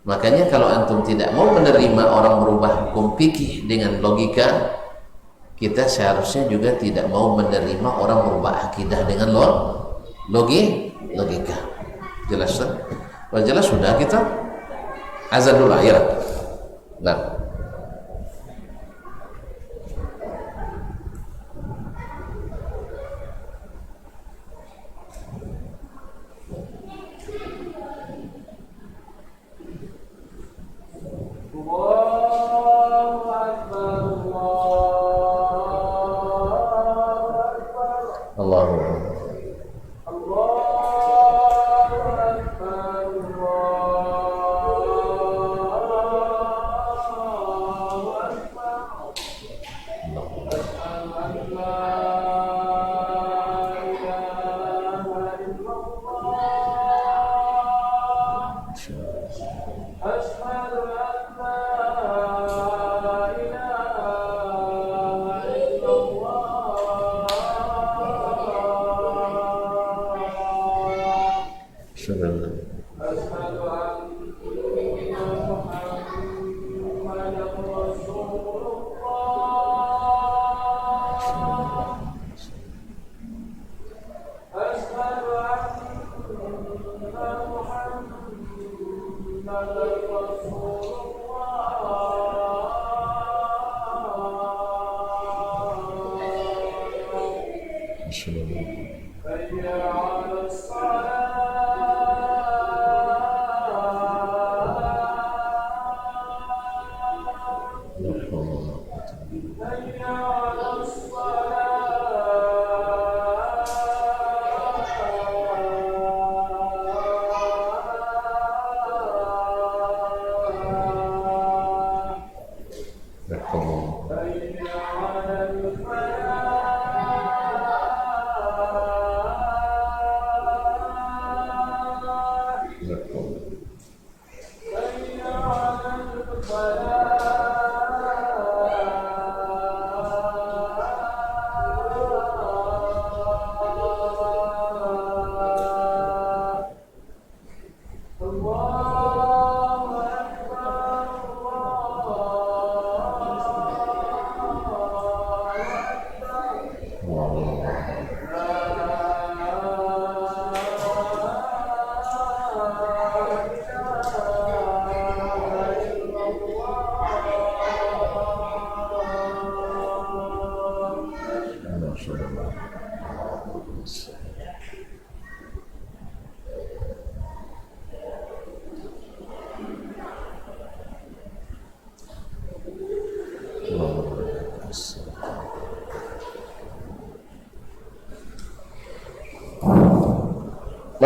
Makanya kalau antum tidak mau menerima orang merubah hukum fikih dengan logika, kita seharusnya juga tidak mau menerima orang merubah akidah dengan logika. Jelas tak? Kalau jelas sudah kita azan dulu akhirat. Nah,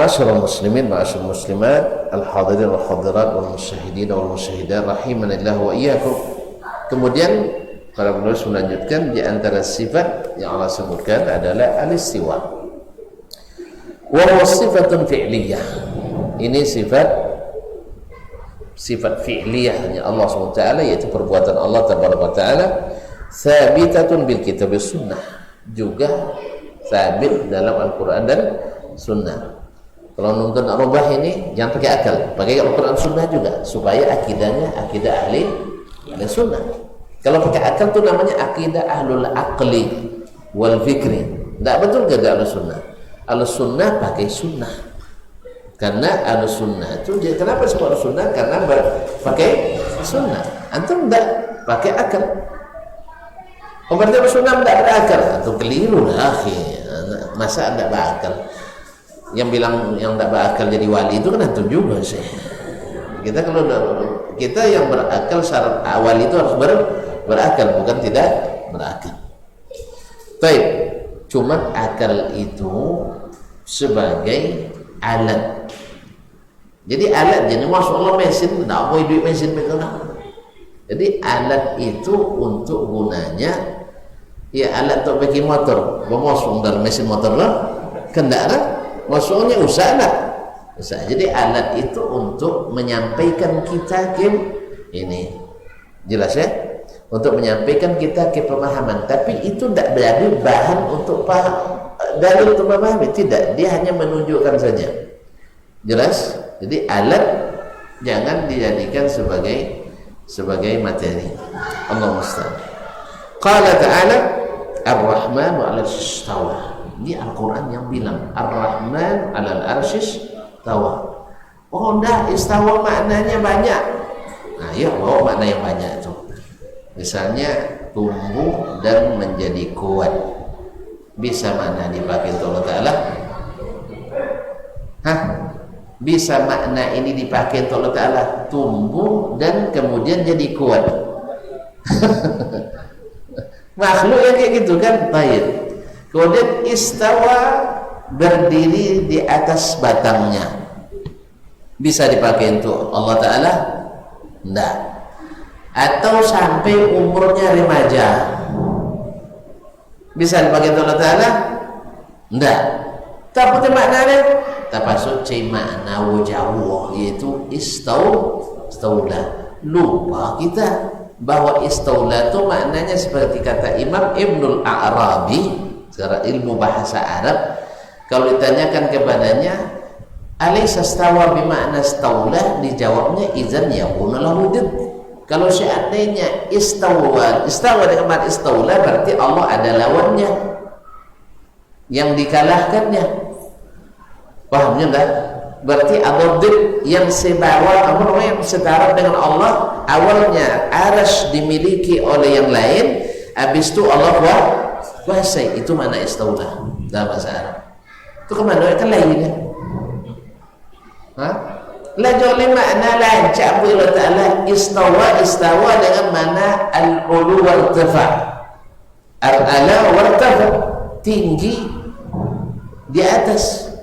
Ma'asyiral muslimin, ma'asyiral muslimat, al-hadirin wal hadirat wal musyahidin wal musyahidat rahimanillah wa iyyakum. Kemudian para penulis melanjutkan di antara sifat yang Allah sebutkan adalah al-istiwa. Wa huwa sifatun fi'liyah. ini sifat fi'liyahnya Allah SWT, yaitu perbuatan Allah Taala, sabitatun bil kitab sunnah, juga sabit dalam Al-Quran dan Sunnah. Kalau nonton rubah ini jangan pakai akal, pakai Al-Quran Sunnah juga, supaya akidahnya akidah ahli sunnah. Kalau pakai akal itu namanya akidah ahlul aqli wal fikri. Tidak betul gak ahlus sunnah. Ahlus sunnah pakai sunnah, karena ahlus sunnah itu dia, kenapa sebut ahlus sunnah? Karena pakai sunnah. Antum tidak pakai akal. Oh, berarti ahlus sunnah tidak berakal. Antum keliru lah, akhi. Masa tidak berakal? Yang bilang yang tidak berakal jadi wali itu kan antum juga sih. Kita kalau kita yang berakal, syarat awal itu harus berakal, bukan tidak berakal. Baik, cuma akal itu sebagai alat. Jadi alat, jadi masuk Allah mesin, tidak mau duit mesin betul. Jadi alat itu untuk gunanya, ya alat untuk bikin motor, masuk dalam mesin motor lah, kendaraan, masuknya usaha lah. Jadi alat itu untuk menyampaikan kita ke ini, jelas ya, untuk menyampaikan kita ke pemahaman. Tapi itu tidak berarti bahan untuk paham, dalil untuk memahami, tidak. Dia hanya menunjukkan saja, jelas. Jadi alat jangan dijadikan sebagai materi. Allah musta'an. Qala ta'ala Ar-Rahmanu 'alal istawa. Ini Al-Quran yang bilang Ar-Rahman 'alal arsyis tawa. Oh enggak, istawa maknanya banyak. Nah ya, bawa makna yang banyak itu. Misalnya tumbuh dan menjadi kuat, bisa makna dipakai untuk Allah Ta'ala? Bisa makna ini dipakai untuk Allah Ta'ala, tumbuh dan kemudian jadi kuat. Makhluk yang kayak gitu kan. Baik. Kemudian istawa, berdiri di atas batangnya, bisa dipakai untuk Allah Ta'ala? Enggak. Atau sampai umurnya remaja, bisa dipakai untuk Allah Ta'ala? Enggak. Tapi maknanya termasuk makna wajawah, yaitu istaulah. Lupa kita bahwa istaulah itu maknanya seperti kata Imam Ibnul A'rabi secara ilmu bahasa Arab. Kalau ditanyakan kepadanya, alaysa stawa bimakna staulah, dijawabnya idzan yakunu lahu didd. Kalau seandainya istawa dengan makna istaulah, berarti Allah ada lawannya yang dikalahkannya. Pahamnya enggak? Berarti ada didd yang sebawa, yang setara dengan Allah. Awalnya arasy dimiliki oleh yang lain, habis itu Allah kuasai. Itu makna istaulah dalam bahasa Arab. Itu kemana kan lainnya? La joli makna lancak Allah Ta'ala istawa dengan mana al-ulu wal-tafa, al-ala wal-tafa, tinggi di atas.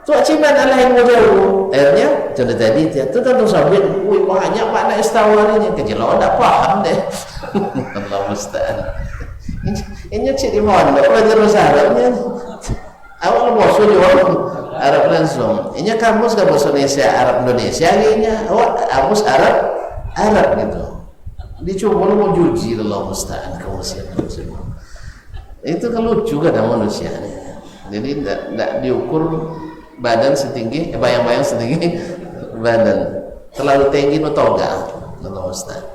Itu cuman Allah yang jauh. Akhirnya contoh tadi itu tentu sampai banyak makna istawa ini kejelau tak paham deh. Allah musta'an. Ini ciri mondok belajar bahasa Arabnya. Awal bosan di Arab langsung. Ini kamus Indonesia, Arab Indonesia kayaknya. Kamus Arab gitu. Dicoba mau juji, Allah musta'an kamus. Itu kan lucu kan manusia. Jadi tidak diukur badan setinggi, bayang-bayang setinggi badan. Terlalu tinggi notoga, Allah musta'an.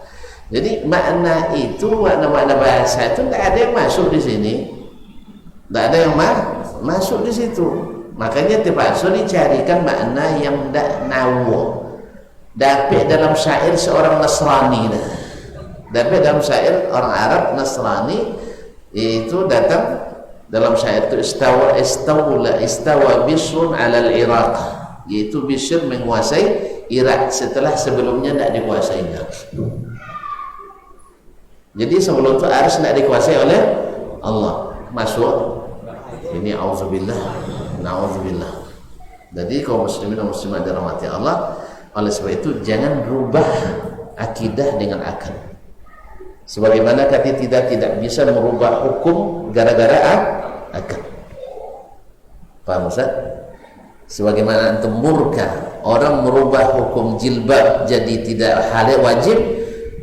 Jadi makna itu, makna bahasa itu tidak ada yang masuk di sini. Tidak ada yang masuk di situ. Makanya terpaksa dicarikan makna yang tidak nawo. Dapat dalam syair seorang Nasrani. Dapat dalam syair orang Arab Nasrani, itu datang dalam syair itu istawa Bishrun alal Iraq, yaitu Bishr menguasai Irak setelah sebelumnya tidak dikuasainya. Jadi sebelum itu harus tidak dikuasai oleh Allah. Masuk ini auzubillah, na'udzubillah. Jadi kaum muslimin dan muslimat dirahmati Allah, oleh sebab itu jangan rubah akidah dengan akal. Sebagaimana kata tidak bisa merubah hukum gara-gara akal. Paham Ustaz? Sebagaimana antum murka orang merubah hukum jilbab jadi tidak halal wajib,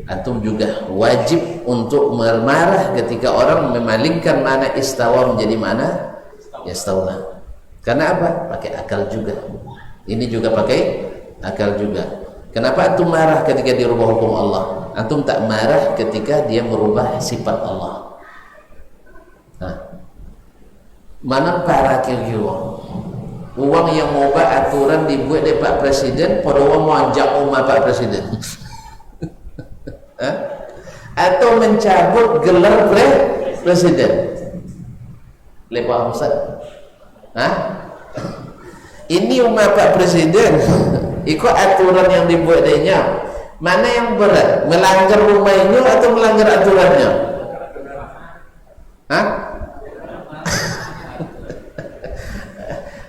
antum juga wajib untuk marah ketika orang memalingkan makna istawa menjadi makna yastawla. Karena apa? Pakai akal juga. Ini juga pakai akal juga. Kenapa antum marah ketika dia merubah hukum Allah? Antum tak marah ketika dia merubah sifat Allah. Nah, mana para kira-kira uang yang mengubah aturan dibuat oleh Pak Presiden, pada uang menjak umat Pak Presiden. Atau mencabut gelar presiden. Lepas Ustaz. Ini umat Pak Presiden ikut aturan yang dibuat dia. Mana yang berat? Melanggar rumahnya atau melanggar aturannya?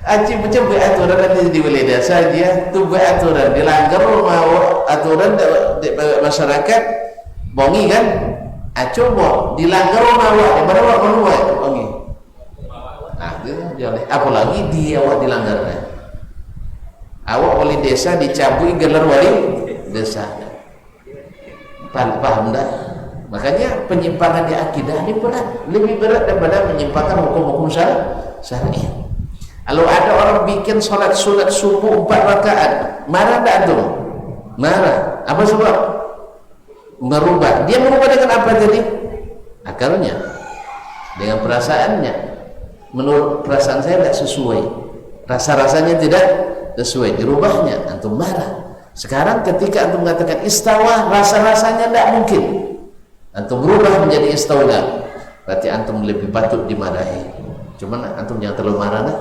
Aji macam buat aturan nanti di wilayah saja tu buat aturan dilanggar rumah aturan di masyarakat bongi kan? Coba dilanggar rumah awak di mana awak menuai bongi. Apalagi dia awak dilanggarnya. Awak wali desa dicabui gelar wali desa. Paham tak? Makanya penyimpangan di akidah ini berat, lebih berat daripada menyimpangkan hukum-hukum syar'i. Kalau ada orang bikin sholat sunat subuh 4 rakaat, marah tak antum? Marah. Apa sebab? Merubah. Dia merubah dengan apa tadi? Akalnya, dengan perasaannya. Menurut perasaan saya tidak sesuai. Rasa-rasanya tidak sesuai. Dirubahnya, antum marah. Sekarang ketika antum mengatakan istawa, rasa-rasanya tidak mungkin. Antum berubah menjadi istawla, berarti antum lebih patut dimarahi. Cuman antum jangan terlalu marah lah.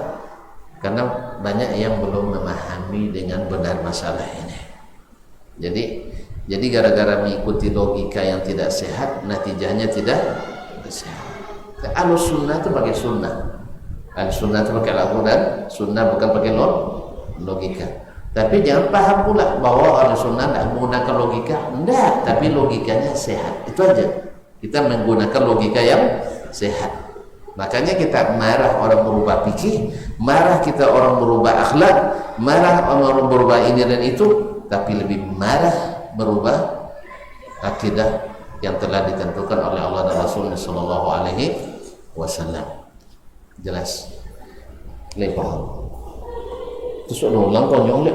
Karena banyak yang belum memahami dengan benar masalah ini. Jadi gara-gara mengikuti logika yang tidak sehat, natijahnya tidak sehat. Ahlus sunnah itu pakai sunnah. Ahlus sunnah itu pakai Al-Quran, sunnah bukan pakai logika. Tapi jangan paham pula bahwa ahlus sunnah tidak menggunakan logika. Tidak, tapi logikanya sehat. Itu aja. Kita menggunakan logika yang sehat. Makanya kita marah orang berubah fikih, marah kita orang berubah akhlak, marah orang berubah ini dan itu, tapi lebih marah merubah akidah yang telah ditentukan oleh Allah dan Rasulnya Sallallahu Alaihi Wasallam. Jelas? Lepas. Terus ulang konyol le.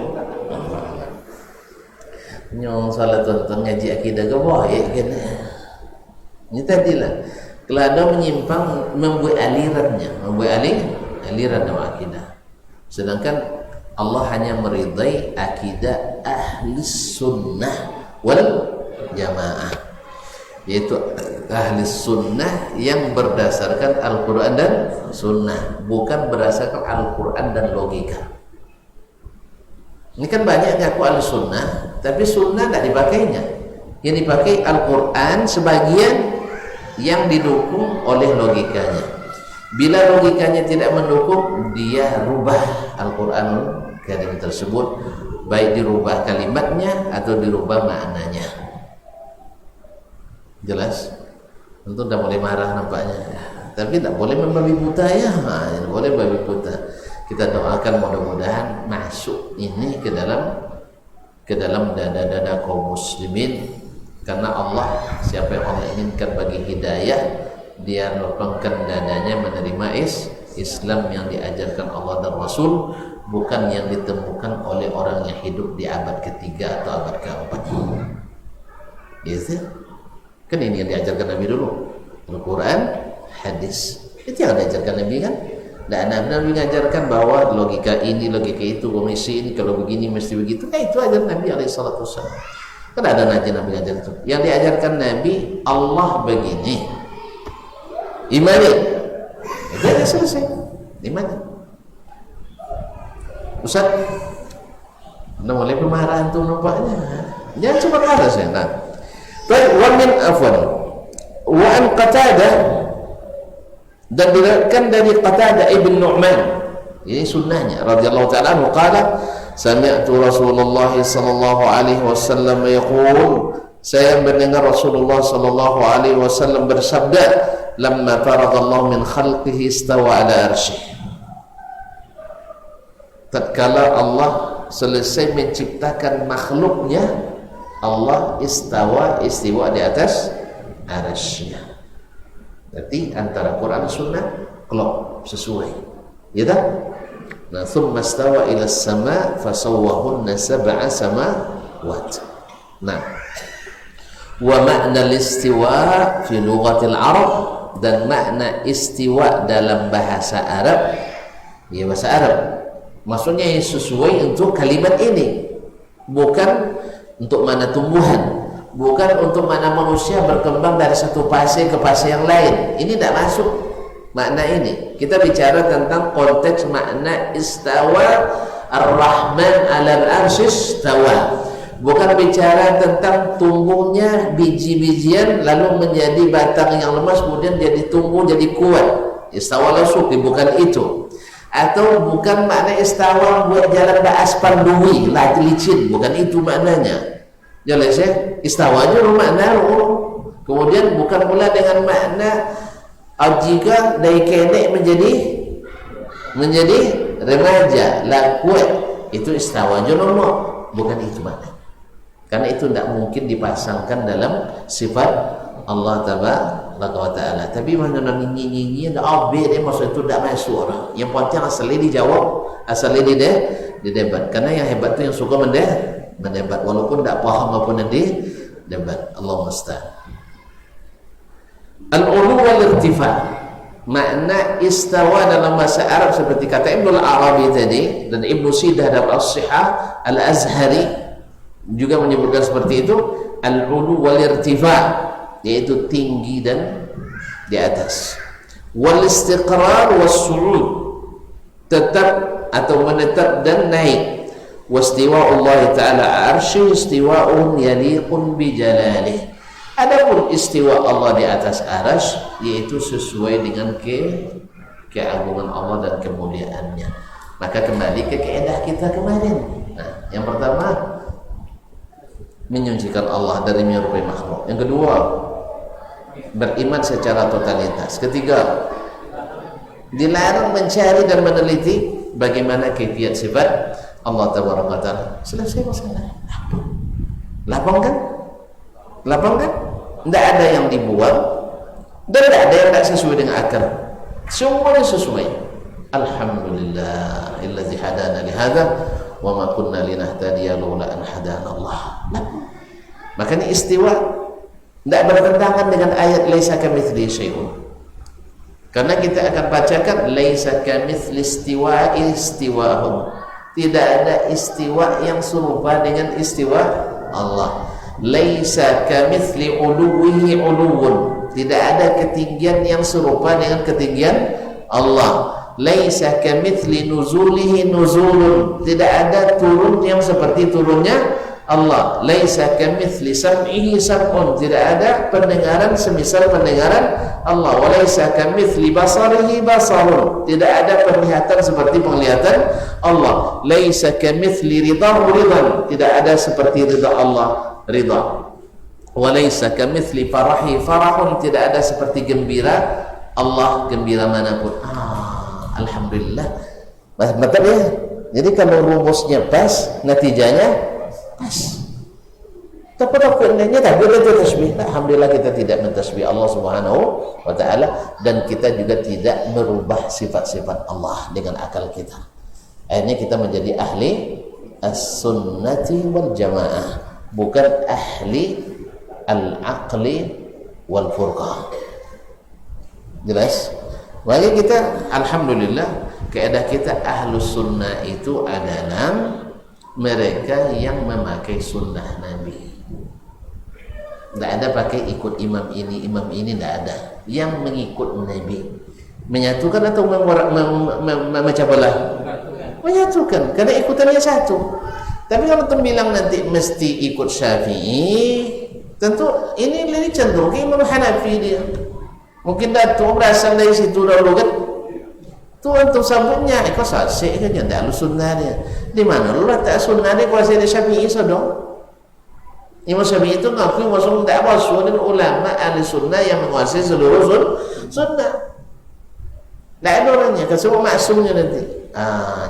Nyong salah tonton ngaji akidah ke bawah ya kan. Ini tadilah. Kalau ada menyimpang membuat alirannya, aliran dalam akidah. Sedangkan Allah hanya meridai akidah ahli sunnah wal jamaah, yaitu ahli sunnah yang berdasarkan Al-Quran dan sunnah, bukan berdasarkan Al-Quran dan logika. Ini kan banyak ngaku ahli sunnah, tapi sunnah tidak dipakainya. Yang dipakai Al-Quran sebagian yang didukung oleh logikanya. Bila logikanya tidak mendukung, dia rubah Al-Quran Karim tersebut, baik dirubah kalimatnya atau dirubah maknanya. Jelas? Tentu tidak boleh marah nampaknya, tapi tidak boleh membabi buta ya. Tidak boleh membabi buta. Kita doakan mudah-mudahan masuk ini ke dalam dada-dada kaum muslimin. Karena Allah, siapa yang Allah inginkan bagi hidayah, dia lapangkan dadanya menerima Islam yang diajarkan Allah dan Rasul, bukan yang ditemukan oleh orang yang hidup di abad ketiga atau abad keempat. Gitu. Kan ini yang diajarkan Nabi dulu, Al-Quran, hadis. Itu yang diajarkan Nabi kan. Dan Nabi mengajarkan bahwa logika ini, logika itu, komisi ini, kalau begini mesti begitu. Itu ajar Nabi SAW. Kan ada Nabi ngajar itu. Yang diajarkan Nabi, Allah begini, imani. Jadi selesai, imani. Ustaz, anda mulai pemarahan tuh nampaknya. Jangan coba kata saya. Nah, baik. Wa min afwan. Wa an Qatadah, dan diriwayatkan dari Qatadah ibn Nu'man. Ini sunnahnya. Radhiyallahu taala anhu qala, sami'tu Rasulullah sallallahu alaihi wasallam yaqul, saya mendengar Rasulullah sallallahu alaihi wasallam bersabda, lamma faradallahu min khalqihi istawa ala arsyih. Tatkala Allah selesai menciptakan makhluknya, Allah istiwa di atas arasy-Nya. Berarti antara Quran dan Sunnah klop sesuai, ya tak? Nah, thumma istawa ila as-sama' fasawwahunna sab'a samawat. Nah, wa makna al-istiwa fi lughatil Arab, dan makna istiwa dalam bahasa Arab, ya bahasa Arab, maksudnya yang sesuai untuk kalimat ini, bukan untuk mana tumbuhan, bukan untuk mana manusia berkembang dari satu fase ke fase yang lain. Ini tidak masuk makna ini. Kita bicara tentang konteks makna istawa, ar-Rahman 'alal arsy istawa. Bukan bicara tentang tumbuhnya biji-bijian lalu menjadi batang yang lemas kemudian jadi tumbuh jadi kuat. Istawa lasuk, bukan itu. Atau bukan makna istawa buat jalan beraspal dui lah licin, bukan itu maknanya. Jelas ya, istawanya makna kemudian bukan pula dengan makna jika dari kenek menjadi remaja lah kuat, itu istawanya bukan itu makna. Karena itu tidak mungkin dipasangkan dalam sifat Allah Tabaraka wa Ta'ala. Tapi mana nyanyi ada abid, maksud itu tidak masuk orang. Yang penting asalnya dijawab, asalnya didebat. Karena yang hebat itu yang suka mendebat walaupun tidak paham apa yang didebat. Allah musta'an. Al-ulu wal-irtifa, makna istawa dalam bahasa Arab seperti kata Ibnu Arabi tadi dan Ibnu Sidah dalam As-Sihah Al-Azhari juga menyebutkan seperti itu. Al-ulu wal-irtifa, yaitu tinggi dan di atas. Wal-istiqrar was-su'ud, tetap atau menetap dan naik. Wastiwa Allah Ta'ala arsy istiwa'un yaliqun bijalalih. Adapun istiwa Allah di atas arasy, yaitu sesuai dengan keagungan Allah dan kemuliaannya. Maka kembali ke kaidah kita kemarin. Nah, yang pertama menyucikan Allah dari menyerupai makhluk. Yang kedua, beriman secara totalitas. Ketiga, dilarang mencari dan meneliti bagaimana kaifiat sifat Allah Tabaraka Ta'ala. Selesai masalah. Lapang kan? Tidak ada yang dibuang dan tidak ada yang tidak sesuai dengan akal. Semuanya sesuai. Alhamdulillah alladzi hadana li hadza wa ma kunna linahtadiya laula an hadana Allah. Makanya istiwa tidak bertentangan dengan ayat laisa kamitsli syai'un. Karena kita akan bacakan laisa kamitsli istiwa'un. Tidak ada istiwa yang serupa dengan istiwa Allah. Laisa kamitsli uluwihi uluwun. Tidak ada ketinggian yang serupa dengan ketinggian Allah. Laisa kamitsli nuzulihi nuzulun. Tidak ada turun yang seperti turunnya Allah. Laisa kamitsli sam'ihi sam'un. Tidak ada pendengaran semisal pendengaran Allah. Wa laisa kamitsli basarihi basarun. Tidak ada penglihatan seperti penglihatan Allah. Laisa kamitsli ridahu ridan. Tidak ada seperti ridha Allah ridha. Wa laisa kamitsli farahi farahun. Tidak ada seperti gembira Allah gembira manapun. Alhamdulillah. Betul ya. Jadi kalau rumusnya pas, natijanya pas. Tapi indahnya tak boleh tasbih. Alhamdulillah kita tidak mentasbih Allah Subhanahu wa Ta'ala, dan kita juga tidak merubah sifat-sifat Allah dengan akal kita. Akhirnya kita menjadi ahli as-sunnati wal jamaah, bukan ahli al-aqli wal furqah. Jelas? Maka kita alhamdulillah kaidah kita ahlus sunnah itu adalah mereka yang memakai sunnah Nabi. Tidak ada pakai ikut imam ini tidak ada. Yang mengikut Nabi. Menyatukan atau memecah belah? Menyatukan, karena ikutannya satu. Tapi kalau terbilang nanti mesti ikut Syafi'i, tentu ini lebih cenderung ke Imam Hanafi dia. Mungkin datuk berasal dari situ dahulu kan. Tu untuk sambungnya kau sasik kan yang dah sunnah dia. Di mana lu letak sunnah dia kuasa dia Syafi'i sedang. Imam Syafi'i itu ngaku masuk tak masuk dan ulama ahli sunnah yang menguasai seluruh sunnah. Tak ada orangnya, kan semua maksumnya nanti.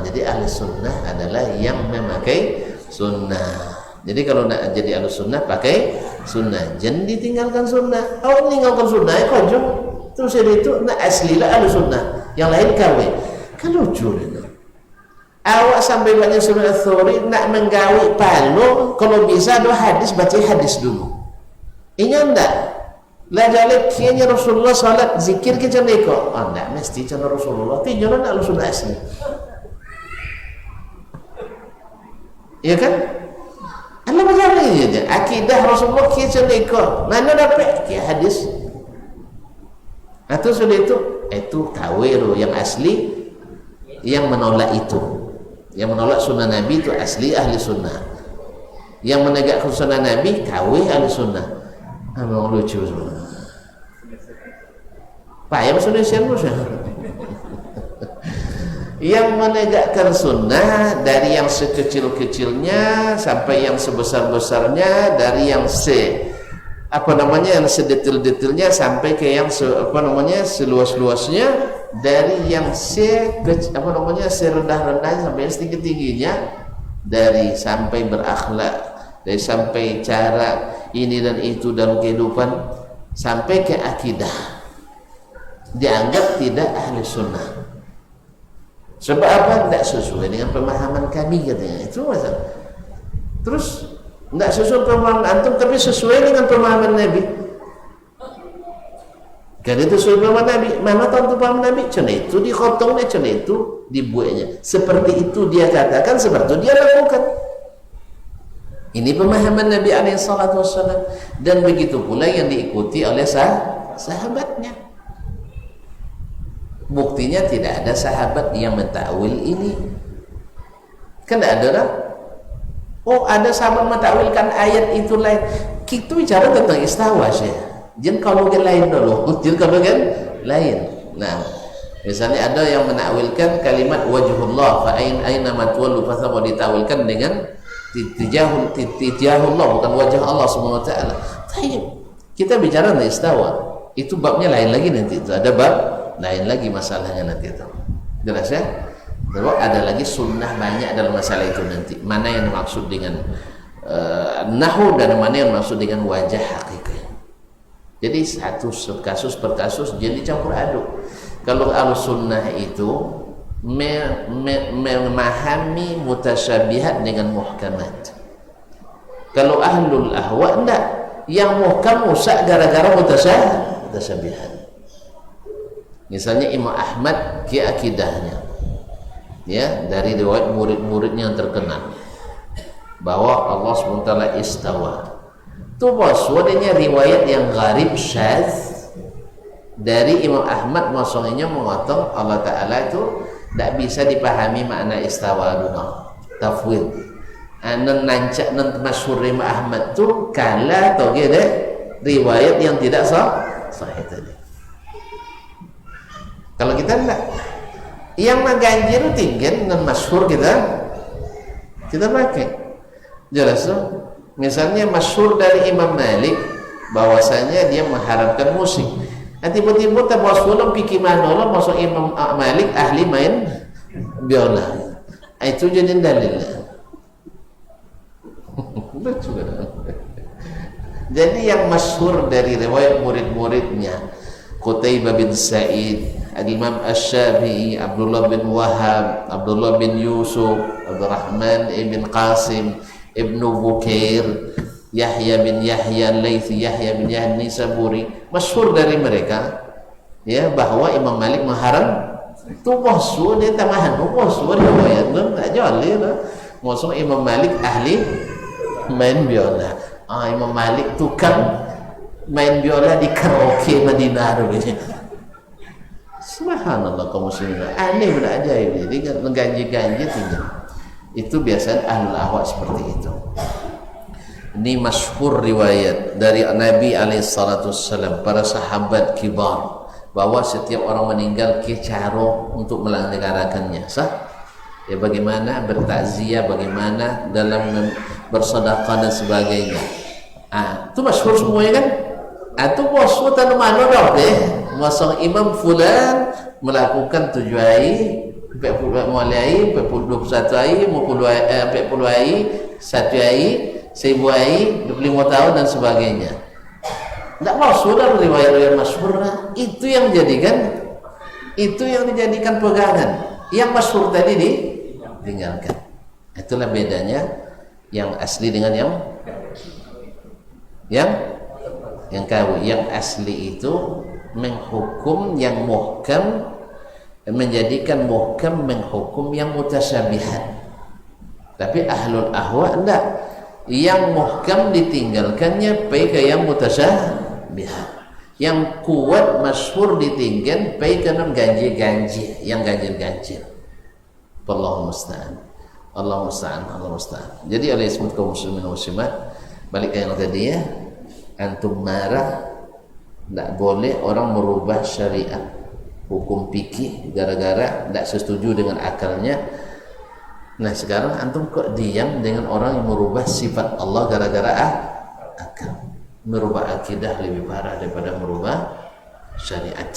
Jadi ahli sunnah adalah yang memakai sunnah. Jadi kalau nak jadi ahli sunnah pakai sunnah, jangan ditinggalkan sunnah. Awak meninggalkan sunnah kau terus itu nak asli lah ahli sunnah, yang lain kawin. Kan lucu itu. Awak sampai banyak sunnah Thori nak menggawi palu, kalau bisa ada hadis baca hadis dulu. Ingat enggak? Lah jalek kianya Rasulullah salat zikir ke ceneko. Enggak mesti cenah Rasulullah. Tinjauan ahli sunnah asli. Iya kan? Allah berjalan aja. Akidah Rasulullah kia ceneko. Mana dapat kia hadis? Atau sudah itu kawiru yang asli, yang menolak itu, yang menolak sunnah Nabi itu asli ahli sunnah, yang menegakkan sunnah Nabi kawi ahli sunnah. Memang lucu semua. Pak yang sudah yang menegakkan sunnah dari yang sekecil-kecilnya sampai yang sebesar-besarnya, dari yang yang sedetil-detilnya sampai ke yang seluas-luasnya, dari yang serendah-rendahnya sampai yang setinggi-tingginya, dari sampai berakhlak, dari sampai cara ini dan itu dalam kehidupan, sampai ke akidah dianggap tidak ahli sunnah. Sebab apa? Tidak sesuai dengan pemahaman kami katanya. Itu masalah. Terus tidak sesuai pemahaman antum, tapi sesuai dengan pemahaman Nabi. Kalau itu sesuai pemahaman Nabi, mana tahu pemahaman Nabi? Cuma itu dikotongnya, cuma itu dibuatnya. Seperti itu dia katakan, seperti itu dia lakukan. Ini pemahaman Nabi SAW, dan begitu pula yang diikuti oleh sahabatnya. Buktinya tidak ada sahabat yang mentakwil ini. Kan ada lah. Oh, ada sahabat mentakwilkan ayat itu lain. Kita bicara tentang istawa sih. Jangan kalau lain dulu. Jangan kalau lain. Nah, misalnya ada yang menakwilkan kalimat wajhullah fa aina ma tuwallu fa thamma, ditakwilkan dengan tijahullah, bukan wajah Allah Subhanahu wa taala. Kita bicara tentang istawa. Itu babnya lain lagi nanti. Itu ada bab lain lagi masalahnya nanti itu. Jelas ya? Terus ada lagi sunnah banyak dalam masalah itu nanti. Mana yang dimaksud dengan nahu dan mana yang dimaksud dengan wajah hakiki. Jadi satu kasus per kasus jadi campur aduk. Kalau al-sunnah itu memahami mutasyabihat dengan muhkamat. Kalau ahlul ahwa enggak, yang muhkam rusak gara-gara mutasyabihat. Misalnya Imam Ahmad ki akidahnya, ya, dari riwayat murid-muridnya yang terkenal bahwa Allah SWT istawa. Itu maksudnya riwayat yang gharib syadz dari Imam Ahmad, maksudnya mengotong Allah Ta'ala itu tidak bisa dipahami makna istawa dulu. Tafwid. Anan nancak nan masyhur Imam Ahmad tu kala toge deh riwayat yang tidak sahih tadi. Kalau kita enggak, yang mengganjil tinggi dan masyhur kita pakai. Jelas tuh. Misalnya masyhur dari Imam Malik bahwasanya dia mengharapkan musik. Nah, tiba-tiba tabasulun pikir manola masuk Imam Malik ahli main biola. Itu jadi dalil. Jadi yang masyhur dari riwayat murid-muridnya Qutaibah bin Sa'id, Al-Imam Asy-Syafi'i, Abdullah bin Wahab, Abdullah bin Yusuf, Abdurrahman ibn Qasim, Ibnu Bukair, Yahya bin Yahya Al-Laythi, Yahya bin Yahya Nisaburi, masyhur dari mereka ya bahwa Imam Malik mengharam itu maksud dia tamahan maksud riwayat enggak jolil maksud Imam Malik ahli main biola. Imam Malik tukang main biola di karaoke Madinah dulu. Subhanallah kaum muslimin, aneh benar ajaib. Jadi mengganji-ganji tinggal. Itu biasanya ahlul ahwa seperti itu. Ini masyhur riwayat dari Nabi alaihissalam, para sahabat kibar, bahwa setiap orang meninggal kecaro untuk melanggengarakannya. Sah? Ya bagaimana bertakziah, bagaimana dalam bersedekah dan sebagainya. Itu masyhur semuanya kan? Itu masyhur tanah mana dah deh. Masang Imam Fulan melakukan 7 hari 40 hari, 21 hari, 40 hari, 1 hari, 1000 hari, 25 tahun dan sebagainya. Tidak maksud dalam riwayat-riwayat masyhur. Itu yang dijadikan pegangan. Yang masyhur tadi ditinggalkan. Itulah bedanya yang asli dengan yang KW. Yang asli itu menghukum yang muhkam, menjadikan muhkam menghukum yang mutasyabihat. Tapi ahlul ahwa enggak. Yang muhkam ditinggalkannya pergi ke yang mutasyabihat. Yang kuat masyhur ditinggal pergi ke non ganjil-ganjil, yang ganjil-ganjil. Wallahu musta'an. Allah musta'an. Jadi oleh sebut kaum muslimin dan muslimat, balik ke yang tadi ya, antum marah, tidak boleh orang merubah syariat hukum fikih gara-gara tidak setuju dengan akalnya. Nah sekarang antum kok diam dengan orang yang merubah sifat Allah gara-gara akal. Merubah akidah lebih parah daripada merubah syariat.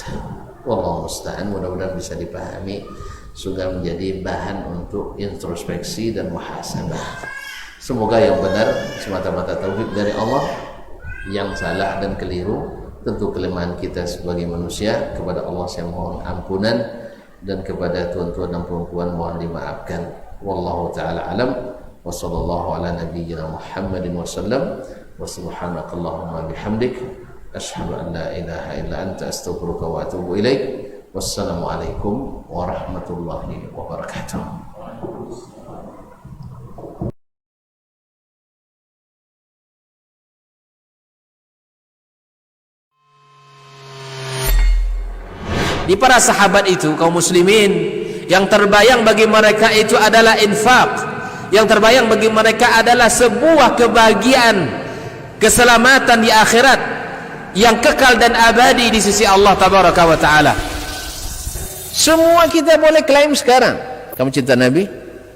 Wallahu musta'an. Mudah-mudahan bisa dipahami, sudah menjadi bahan untuk introspeksi dan muhasabah. Semoga yang benar semata-mata taufik dari Allah, yang salah dan keliru tentu kelemahan kita sebagai manusia. Kepada Allah saya mohon ampunan, dan kepada tuan-tuan dan perempuan mohon dimaafkan. Wallahu ta'ala alam, wa sallallahu ala nabiyyina Muhammadin wa sallam, wa subhanakallahumma bihamdik, asyhadu an la ilaha illa anta astaghfiruka wa atubu ilaik. Wassalamualaikum warahmatullahi wabarakatuh. Di para sahabat itu, kaum muslimin, yang terbayang bagi mereka itu adalah infak. Yang terbayang bagi mereka adalah sebuah kebahagiaan, keselamatan di akhirat yang kekal dan abadi di sisi Allah tabaraka wa taala. Semua kita boleh klaim sekarang. Kamu cinta Nabi?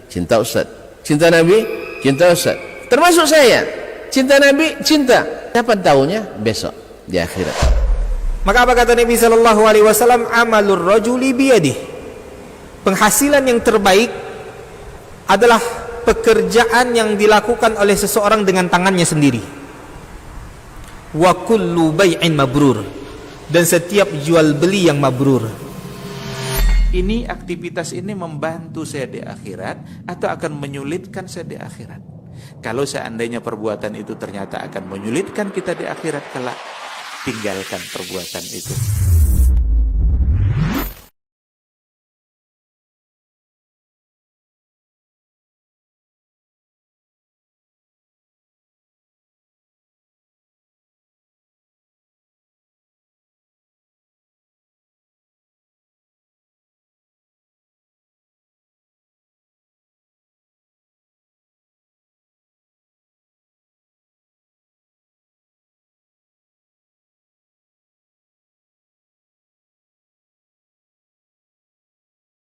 Cinta Ustaz. Cinta Nabi? Cinta Ustaz. Termasuk saya. Cinta Nabi? Cinta. Kapan tahunya? Besok di akhirat. Maka apa kata Nabi sallallahu alaihi wasallam? Amalur rajuli biyadihi. Penghasilan yang terbaik adalah pekerjaan yang dilakukan oleh seseorang dengan tangannya sendiri. Wa kullu bai'in mabrur. Dan setiap jual beli yang mabrur. Ini aktivitas ini membantu saya di akhirat atau akan menyulitkan saya di akhirat. Kalau seandainya perbuatan itu ternyata akan menyulitkan kita di akhirat kelak, tinggalkan perbuatan itu.